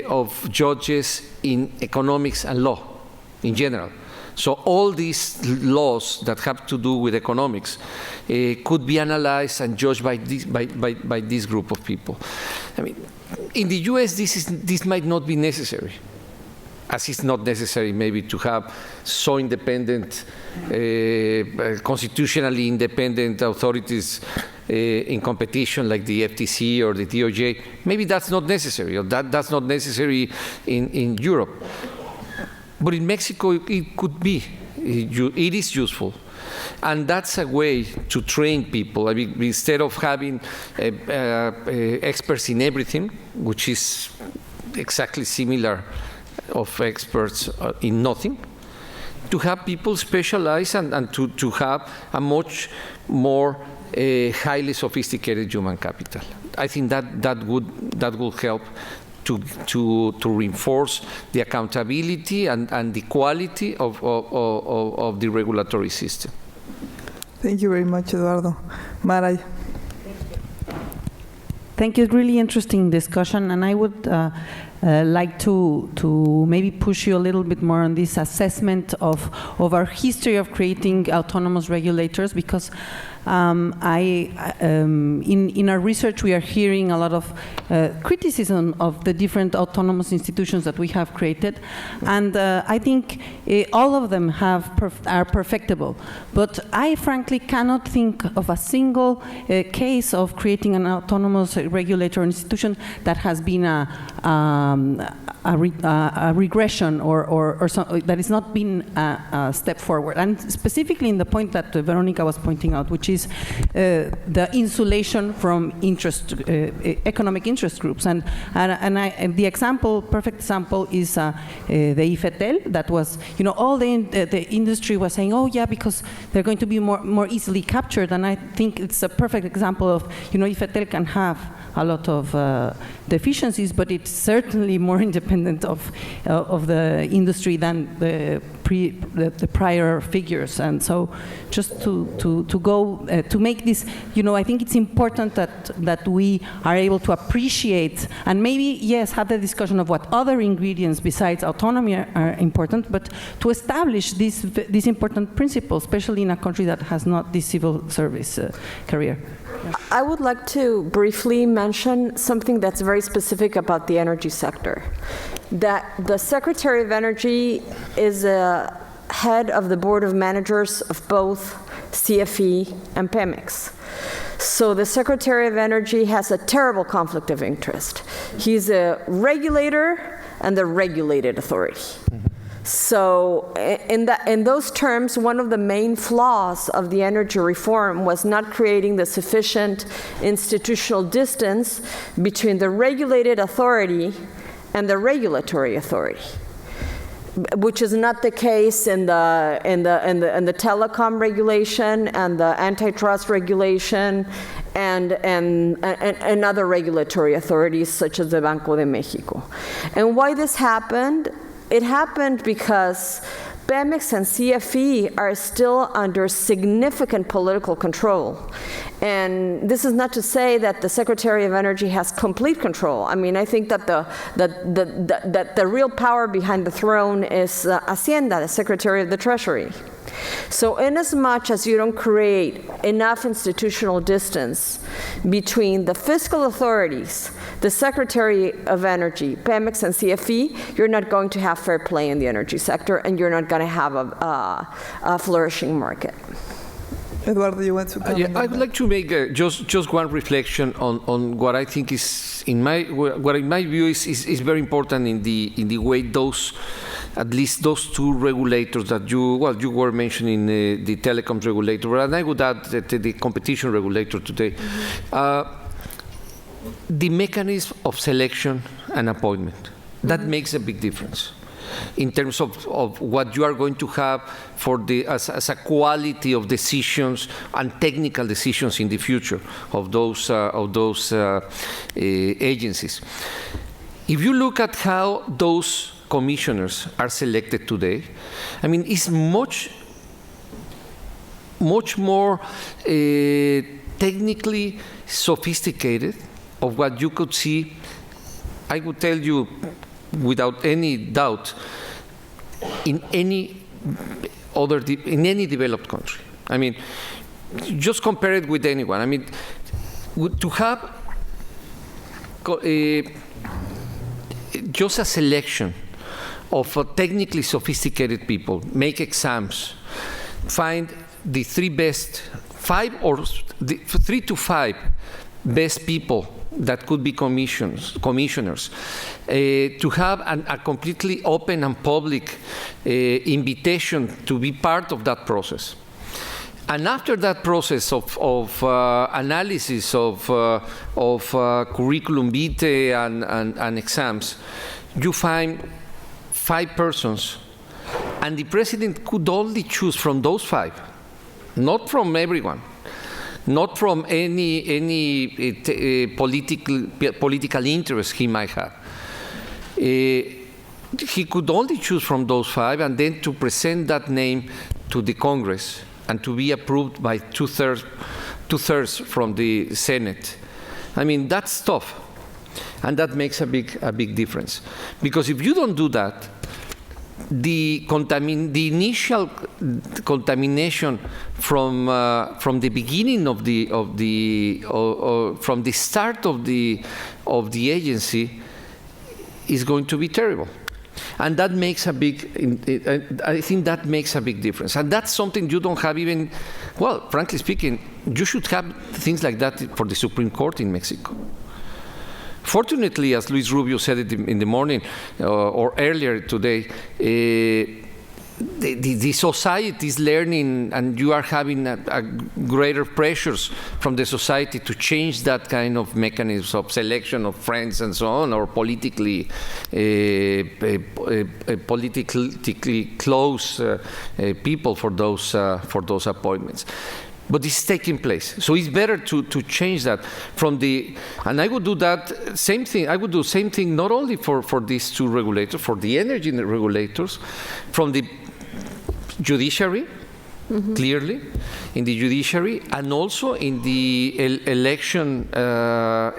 Speaker 2: of judges in economics and law in general. So all these laws that have to do with economics could be analyzed and judged by this group of people. I mean, in the U.S., this might not be necessary, as it's not necessary maybe to have so independent, constitutionally independent authorities in competition like the FTC or the DOJ. Maybe that's not necessary, or that's not necessary in Europe. But in Mexico, it could be. It is useful. And that's a way to train people. I mean, instead of having experts in everything, which is exactly similar of experts in nothing, to have people specialize and to have a much more highly sophisticated human capital. I think that would help to reinforce the accountability and the quality of the regulatory system.
Speaker 3: Thank you very much, Eduardo. Maray.
Speaker 7: Thank you. Really interesting discussion, and I would like to maybe push you a little bit more on this assessment of our history of creating autonomous regulators, because in our research we are hearing a lot of criticism of the different autonomous institutions that we have created, and I think all of them are perfectible. But I frankly cannot think of a single case of creating an autonomous regulator institution that has been a regression or that has not been a step forward. And specifically in the point that Veronica was pointing out, which is the insulation from economic interest groups. And the perfect example is the IFETEL. That was, all the industry was saying, oh yeah, because they're going to be more easily captured. And I think it's a perfect example of, IFETEL can have a lot of deficiencies, but it's certainly more independent of the industry than the prior figures. And so just to make this, I think it's important that we are able to appreciate and maybe, yes, have the discussion of what other ingredients besides autonomy are important, but to establish these important principles, especially in a country that has not this civil service career.
Speaker 4: I would like to briefly mention something that's very specific about the energy sector. That the Secretary of Energy is a head of the board of managers of both CFE and Pemex. So the Secretary of Energy has a terrible conflict of interest. He's a regulator and the regulated authority. So in those terms, one of the main flaws of the energy reform was not creating the sufficient institutional distance between the regulated authority and the regulatory authority, which is not the case in the telecom regulation and the antitrust regulation and other regulatory authorities such as the Banco de Mexico. And why this happened? It happened because Pemex and CFE are still under significant political control. And this is not to say that the Secretary of Energy has complete control. I mean, I think that the real power behind the throne is Hacienda, the Secretary of the Treasury. So inasmuch as you don't create enough institutional distance between the fiscal authorities, the Secretary of Energy, Pemex and CFE, you're not going to have fair play in the energy sector, and you're not going to have a flourishing market.
Speaker 3: Eduardo, you want to comment?
Speaker 2: Yeah, I would like to make just one reflection on what I think is, in my view, is very important in the way at least those two regulators that you were mentioning, the telecoms regulator, and I would add the competition regulator today. The mechanism of selection and appointment, that makes a big difference in terms of what you are going to have for as a quality of decisions and technical decisions in the future of those agencies. If you look at how those commissioners are selected today, I mean, it's much more technically sophisticated of what you could see. I would tell you without any doubt in any developed country. I mean, just compare it with anyone. I mean, to have just a selection of technically sophisticated people, make exams, find the 3 to 5 best people that could be commissioners, to have a completely open and public invitation to be part of that process. And after that process of analysis of curriculum vitae and exams, you find 5 persons, and the president could only choose from those 5, not from everyone, not from any political interest he might have. He could only choose from those 5, and then to present that name to the Congress and to be approved by two-thirds from the Senate. I mean, that's tough, and that makes a big difference. Because if you don't do that, the initial contamination from the beginning from the start of the agency is going to be terrible. And that makes I think that makes a big difference. And that's something you don't have even, well, frankly speaking, you should have things like that for the Supreme Court in Mexico. Fortunately, as Luis Rubio said it in the morning or earlier today, the society is learning, and you are having a greater pressures from the society to change that kind of mechanisms of selection of friends and so on, or politically close people for those appointments. But it's taking place. So it's better to change that from the, and I would do that same thing, I would do same thing not only for these two regulators, for the energy regulators, from the judiciary, clearly, in the judiciary, and also in the election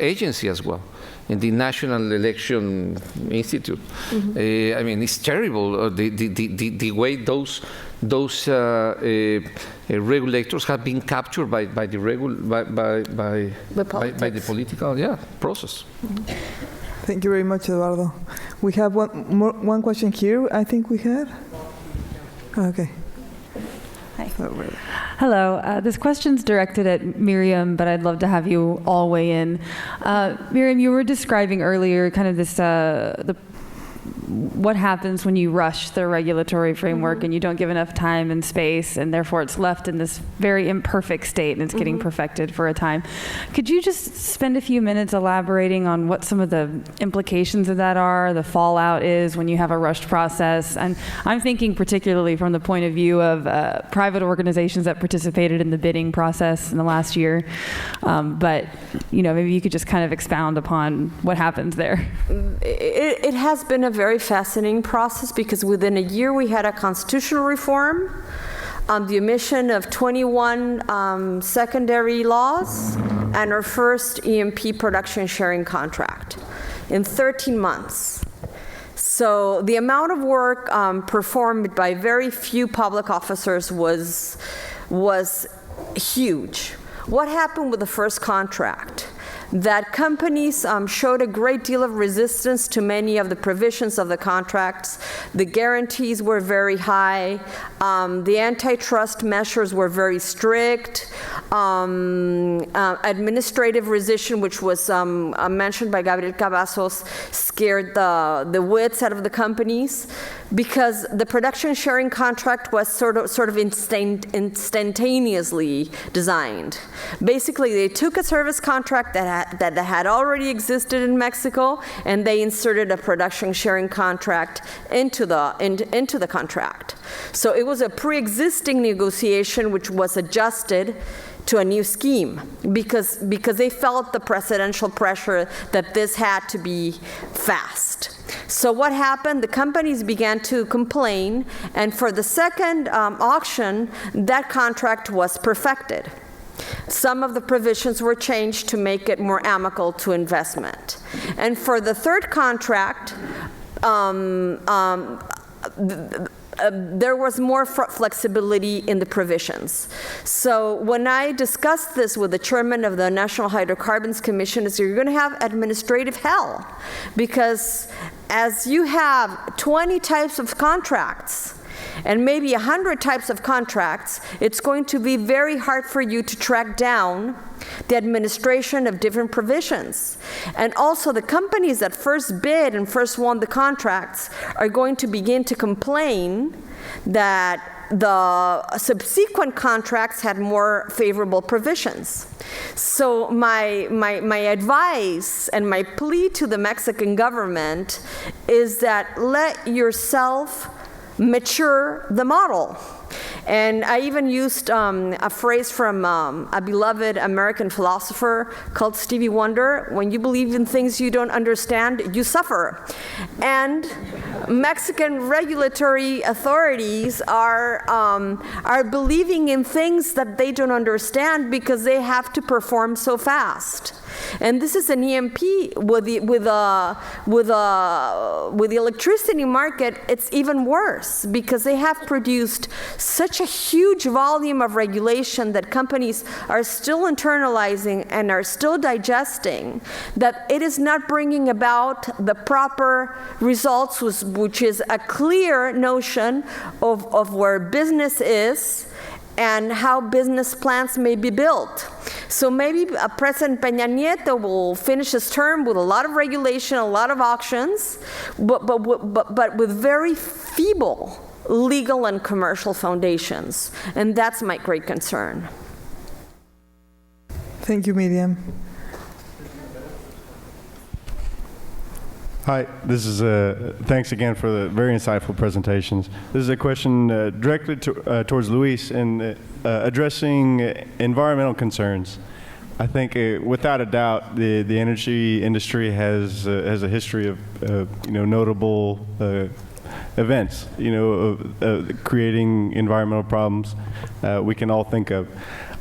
Speaker 2: agency as well, in the National Election Institute. I mean, it's terrible the way those regulators have been captured by the political process.
Speaker 3: Thank you very much, Eduardo. We have one question here, I think we had. Okay.
Speaker 8: Hi. Hello. This question's directed at Miriam, but I'd love to have you all weigh in. Miriam, you were describing earlier kind of this what happens when you rush the regulatory framework and you don't give enough time and space, and therefore it's left in this very imperfect state and it's getting perfected for a time. Could you just spend a few minutes elaborating on what some of the implications of that are, the fallout is when you have a rushed process? And I'm thinking particularly from the point of view of private organizations that participated in the bidding process in the last year. But maybe you could just kind of expound upon what happens there.
Speaker 4: It has been a very fascinating process because within a year we had a constitutional reform, the omission of 21 secondary laws, and our first EMP production sharing contract in 13 months. So the amount of work performed by very few public officers was huge. What happened with the first contract? That companies showed a great deal of resistance to many of the provisions of the contracts. The guarantees were very high. The antitrust measures were very strict. Administrative rescission, which was mentioned by Gabriel Cavazos, scared the wits out of the companies because the production sharing contract was sort of instantaneously designed. Basically, they took a service contract that had already existed in Mexico, and they inserted a production sharing contract into the contract. So it was a pre-existing negotiation which was adjusted to a new scheme because they felt the presidential pressure that this had to be fast. So what happened? The companies began to complain, and for the second auction, that contract was perfected. Some of the provisions were changed to make it more amicable to investment. And for the third contract, there was more flexibility in the provisions. So when I discussed this with the chairman of the National Hydrocarbons Commission, is you're going to have administrative hell, because as you have 20 types of contracts and maybe 100 types of contracts, it's going to be very hard for you to track down the administration of different provisions. And also the companies that first bid and first won the contracts are going to begin to complain that the subsequent contracts had more favorable provisions. So my advice and my plea to the Mexican government is that let yourself mature the model. And I even used a phrase from a beloved American philosopher called Stevie Wonder: when you believe in things you don't understand, you suffer. And Mexican regulatory authorities are believing in things that they don't understand because they have to perform so fast. And this is an EMP with the electricity market. It's even worse because they have produced such a huge volume of regulation that companies are still internalizing and are still digesting, that it is not bringing about the proper results, which is a clear notion of where business is and how business plans may be built. So maybe President Peña Nieto will finish his term with a lot of regulation, a lot of auctions, but with very feeble legal and commercial foundations. And that's my great concern.
Speaker 3: Thank you, Miriam.
Speaker 9: Hi, this is thanks again for the very insightful presentations. This is a question directly towards Luis in addressing environmental concerns. I think without a doubt the energy industry has a history of notable events, of creating environmental problems we can all think of.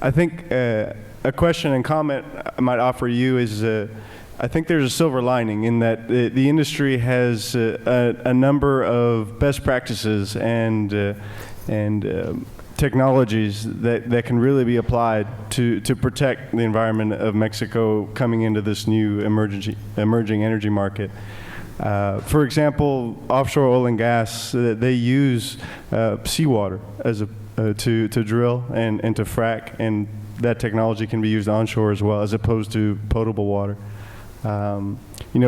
Speaker 9: I think a question and comment I might offer you is I think there's a silver lining in that the industry has a number of best practices and technologies that can really be applied to protect the environment of Mexico coming into this new emerging energy market. For example, offshore oil and gas, they use seawater as to drill and to frack, and that technology can be used onshore as well, as opposed to potable water.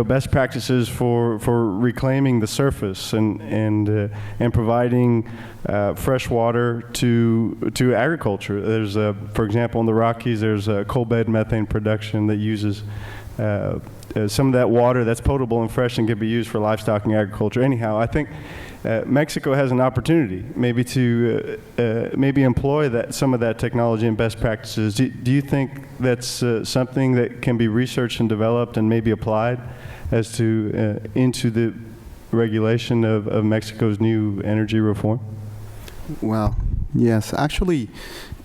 Speaker 9: Best practices for reclaiming the surface and providing fresh water to agriculture. There's for example, in the Rockies, there's coal bed methane production that uses some of that water that's potable and fresh and can be used for livestock and agriculture. Anyhow, I think Mexico has an opportunity maybe to employ some of that technology and best practices. Do you think that's something that can be researched and developed and maybe applied as to into the regulation of Mexico's new energy reform?
Speaker 5: Well, yes, actually,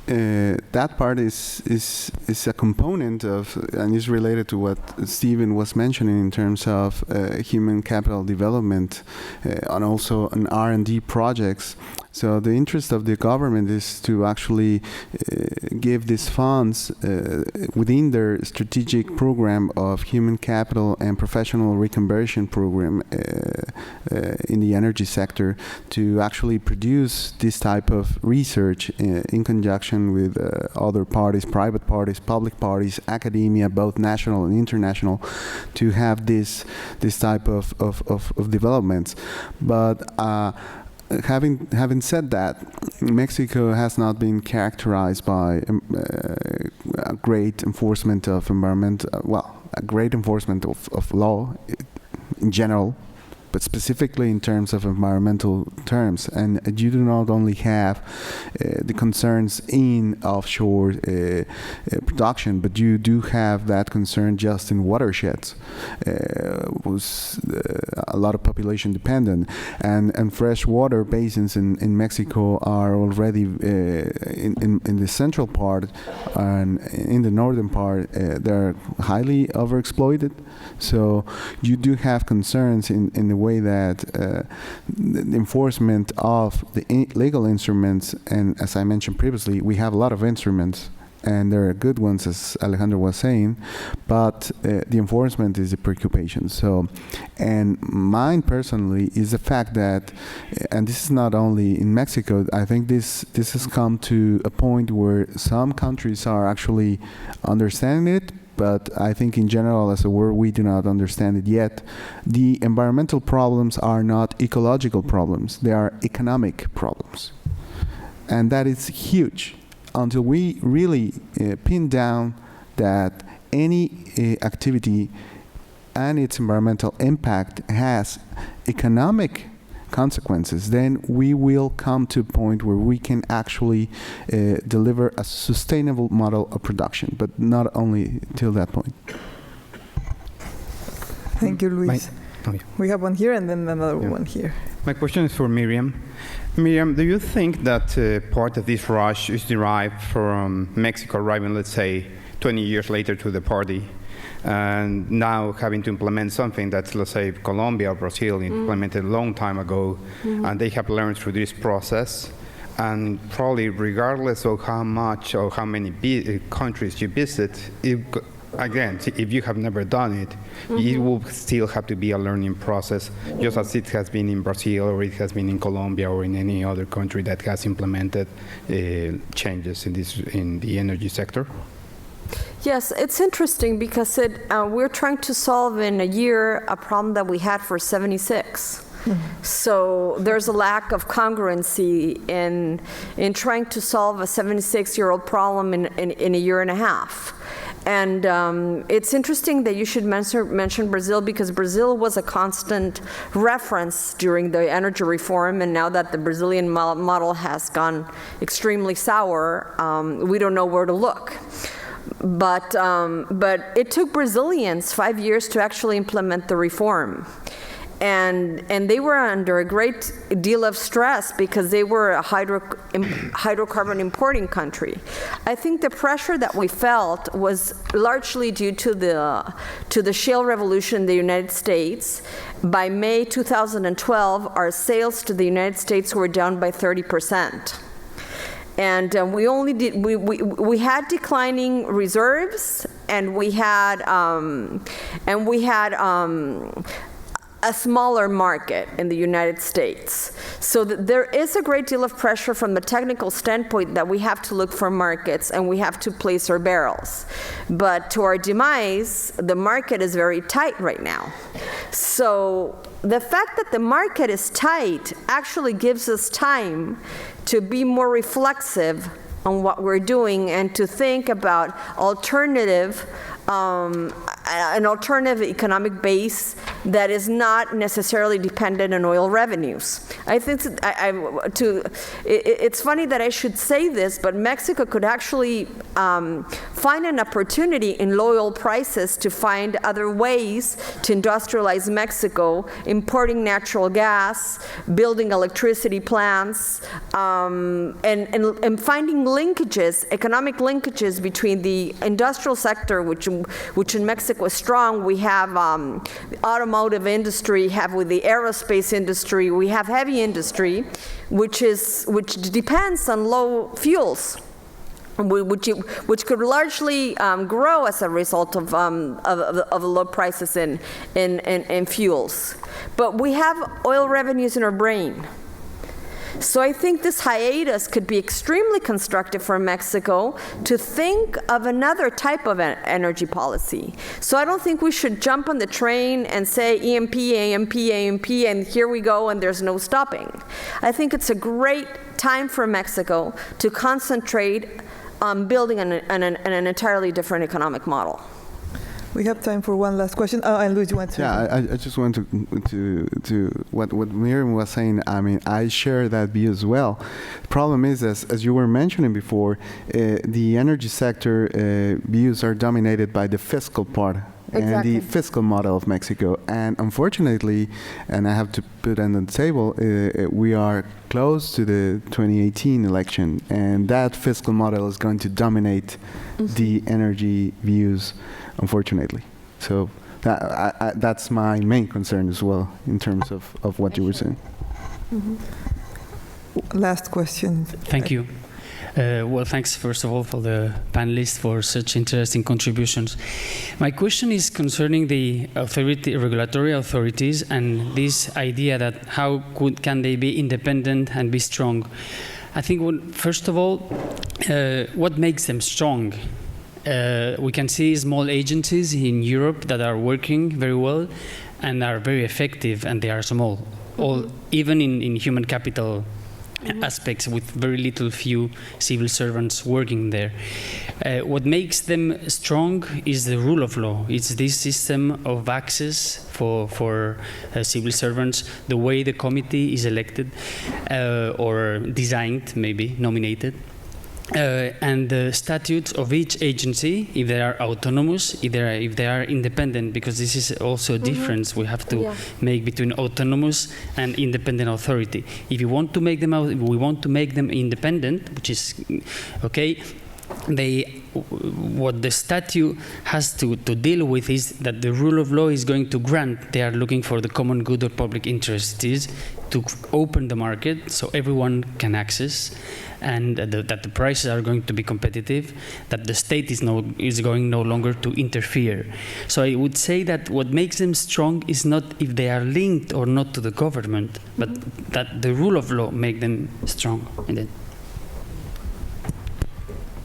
Speaker 5: that part is a component of, and is related to what Stephen was mentioning in terms of human capital development and also on R&D projects. So the interest of the government is to actually give these funds within their strategic program of human capital and professional reconversion program in the energy sector to actually produce this type of research in conjunction with other parties, private parties, public parties, academia, both national and international, to have this type of developments. But having said that, Mexico has not been characterized by a great enforcement of a great enforcement of law in general, but specifically in terms of environmental terms. And you do not only have the concerns in offshore production, but you do have that concern just in watersheds, was a lot of population dependent, and freshwater basins in Mexico are already in the central part and in the northern part they're highly overexploited. So you do have concerns in the way that the enforcement of the legal instruments, and as I mentioned previously, we have a lot of instruments and there are good ones, as Alejandro was saying, but the enforcement is a preoccupation. So, and mine personally is the fact that, and this is not only in Mexico, I think this has come to a point where some countries are actually understanding it, but I think in general as a world we do not understand it yet. The environmental problems are not ecological problems, they are economic problems. And that is huge. Until we really pin down that any activity and its environmental impact has economic consequences, then we will come to a point where we can actually deliver a sustainable model of production, but not only till that point.
Speaker 3: Thank you, Luis. We have one here and then another one here.
Speaker 10: My question is for Miriam. Miriam, do you think that part of this rush is derived from Mexico arriving, let's say, 20 years later to the party, and now having to implement something that, let's say, Colombia or Brazil implemented a long time ago, and they have learned through this process, and probably regardless of how much or how many countries you visit, again, if you have never done it, it will still have to be a learning process, just as it has been in Brazil or it has been in Colombia or in any other country that has implemented changes in the energy sector.
Speaker 4: Yes, it's interesting because we're trying to solve in a year a problem that we had for 76. So there's a lack of congruency in trying to solve a 76-year-old problem in a year and a half. And it's interesting that you should mention Brazil, because Brazil was a constant reference during the energy reform, and now that the Brazilian model has gone extremely sour, we don't know where to look. But it took Brazilians 5 years to actually implement the reform. And they were under a great deal of stress because they were a hydrocarbon importing country. I think the pressure that we felt was largely due to the shale revolution in the United States. By May 2012, our sales to the United States were down by 30%. And we had declining reserves, and we had a smaller market in the United States. So there is a great deal of pressure from the technical standpoint that we have to look for markets and we have to place our barrels. But to our demise, the market is very tight right now. So the fact that the market is tight actually gives us time to be more reflexive on what we're doing and to think about an alternative economic base that is not necessarily dependent on oil revenues. I think it's funny that I should say this, but Mexico could actually find an opportunity in low oil prices to find other ways to industrialize Mexico, importing natural gas, building electricity plants, and finding linkages, economic linkages between the industrial sector, which in Mexico is strong. We have the automotive industry, have with the aerospace industry, we have heavy industry, which depends on low fuels, which could largely grow as a result of low prices in fuels. But we have oil revenues in our brain. So I think this hiatus could be extremely constructive for Mexico to think of another type of energy policy. So I don't think we should jump on the train and say EMP, AMP, AMP, and here we go, and there's no stopping. I think it's a great time for Mexico to concentrate on building an entirely different economic model.
Speaker 3: We have time for one last question. Oh, and Luis, you want to?
Speaker 5: Yeah, I just want to what Miriam was saying. I mean, I share that view as well. The problem is, as you were mentioning before, the energy sector views are dominated by the fiscal part.
Speaker 4: Exactly.
Speaker 5: And the fiscal model of Mexico. And unfortunately, and I have to put on the table, we are close to the 2018 election, and that fiscal model is going to dominate the energy views, unfortunately. So that's my main concern as well, in terms of what you were saying.
Speaker 3: Last question.
Speaker 11: Thank you. Well, thanks first of all for the panelists for such interesting contributions. My question is concerning the regulatory authorities and this idea that how can they be independent and be strong. I think first of all, what makes them strong? We can see small agencies in Europe that are working very well and are very effective, and they are small, even in human capital aspects, with very few civil servants working there. What makes them strong is the rule of law. It's this system of access for civil servants, the way the committee is elected or designed, maybe nominated. And the statutes of each agency, if they are autonomous, if they are independent, because this is also a difference we have to make between autonomous and independent authority. If you want to make them we want to make them independent, which is okay. What the statute has to deal with is that the rule of law is going to grant. They are looking for the common good or public interest, is to open the market so everyone can access, and that the prices are going to be competitive, that the state is going no longer to interfere. So I would say that what makes them strong is not if they are linked or not to the government, but that the rule of law make them strong.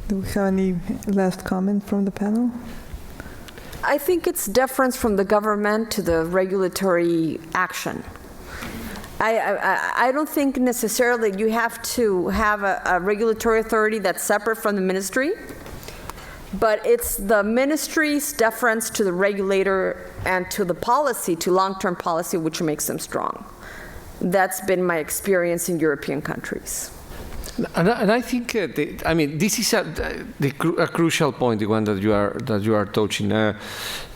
Speaker 3: Do we have any last comment from the panel?
Speaker 4: I think it's deference from the government to the regulatory action. I don't think necessarily you have to have a regulatory authority that's separate from the ministry. but it's the ministry's deference to the regulator and to the policy, to long-term policy, which makes them strong. That's been my experience in European countries.
Speaker 2: And I think, this is a crucial point, the one that you are touching.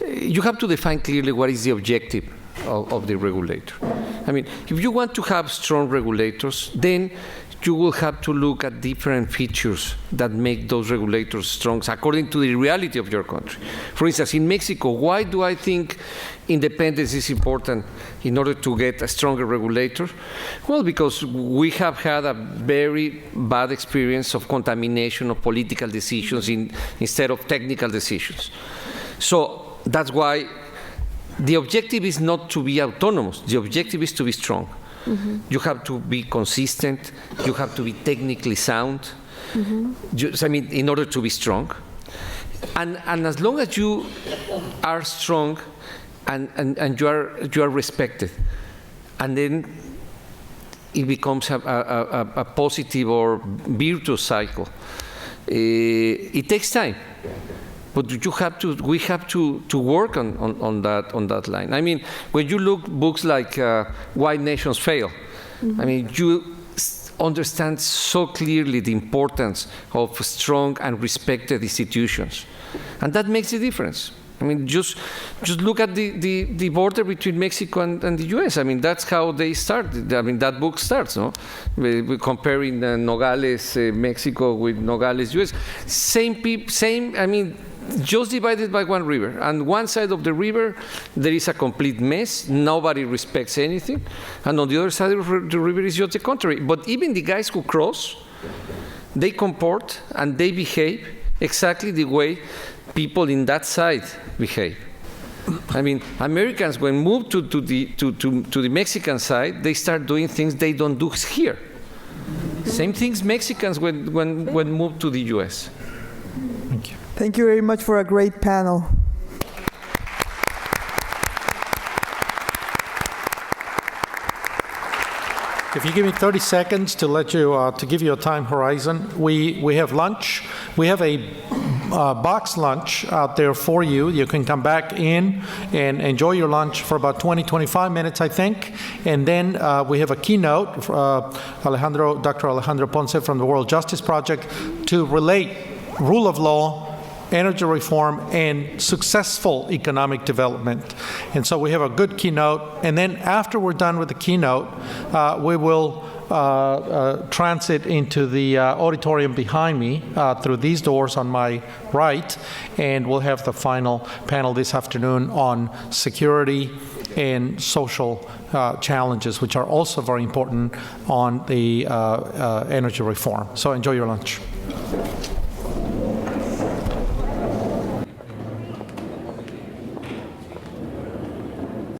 Speaker 2: You have to define clearly what is the objective of the regulator. I mean, if you want to have strong regulators, then you will have to look at different features that make those regulators strong according to the reality of your country. For instance, in Mexico, why do I think independence is important in order to get a stronger regulator? Well, because we have had a very bad experience of contamination of political decisions instead of technical decisions. So that's why the objective is not to be autonomous. The objective is to be strong. Mm-hmm. You have to be consistent. You have to be technically sound. Mm-hmm. In order to be strong. And as long as you are strong and you are respected, and then it becomes a positive or virtuous cycle. It takes time. But we have to work on that line. I mean, when you look books like Why Nations Fail, mm-hmm. I mean, you understand so clearly the importance of strong and respected institutions. And that makes a difference. I mean, just look at the border between Mexico and the U.S. I mean, that's how they started. I mean, that book starts, no? We're comparing Nogales, Mexico with Nogales, U.S. Same, I mean, just divided by one river. And one side of the river, there is a complete mess. Nobody respects anything. And on the other side of the river is just the contrary. But even the guys who cross, they comport and they behave exactly the way people in that side behave. I mean, Americans, when moved to the Mexican side, they start doing things they don't do here. Same things Mexicans when moved to the U.S.
Speaker 1: Thank you.
Speaker 3: Thank you very much for a great panel.
Speaker 1: If you give me 30 seconds to let you to give you a time horizon, we have lunch. We have a box lunch out there for you. You can come back in and enjoy your lunch for about 20-25 minutes, I think. And then we have a keynote, Dr. Alejandro Ponce from the World Justice Project, to relate rule of law, energy reform, and successful economic development. And so we have a good keynote. And then after we're done with the keynote, we will transit into the auditorium behind me through these doors on my right, and we'll have the final panel this afternoon on security and social challenges, which are also very important on the energy reform. So enjoy your lunch.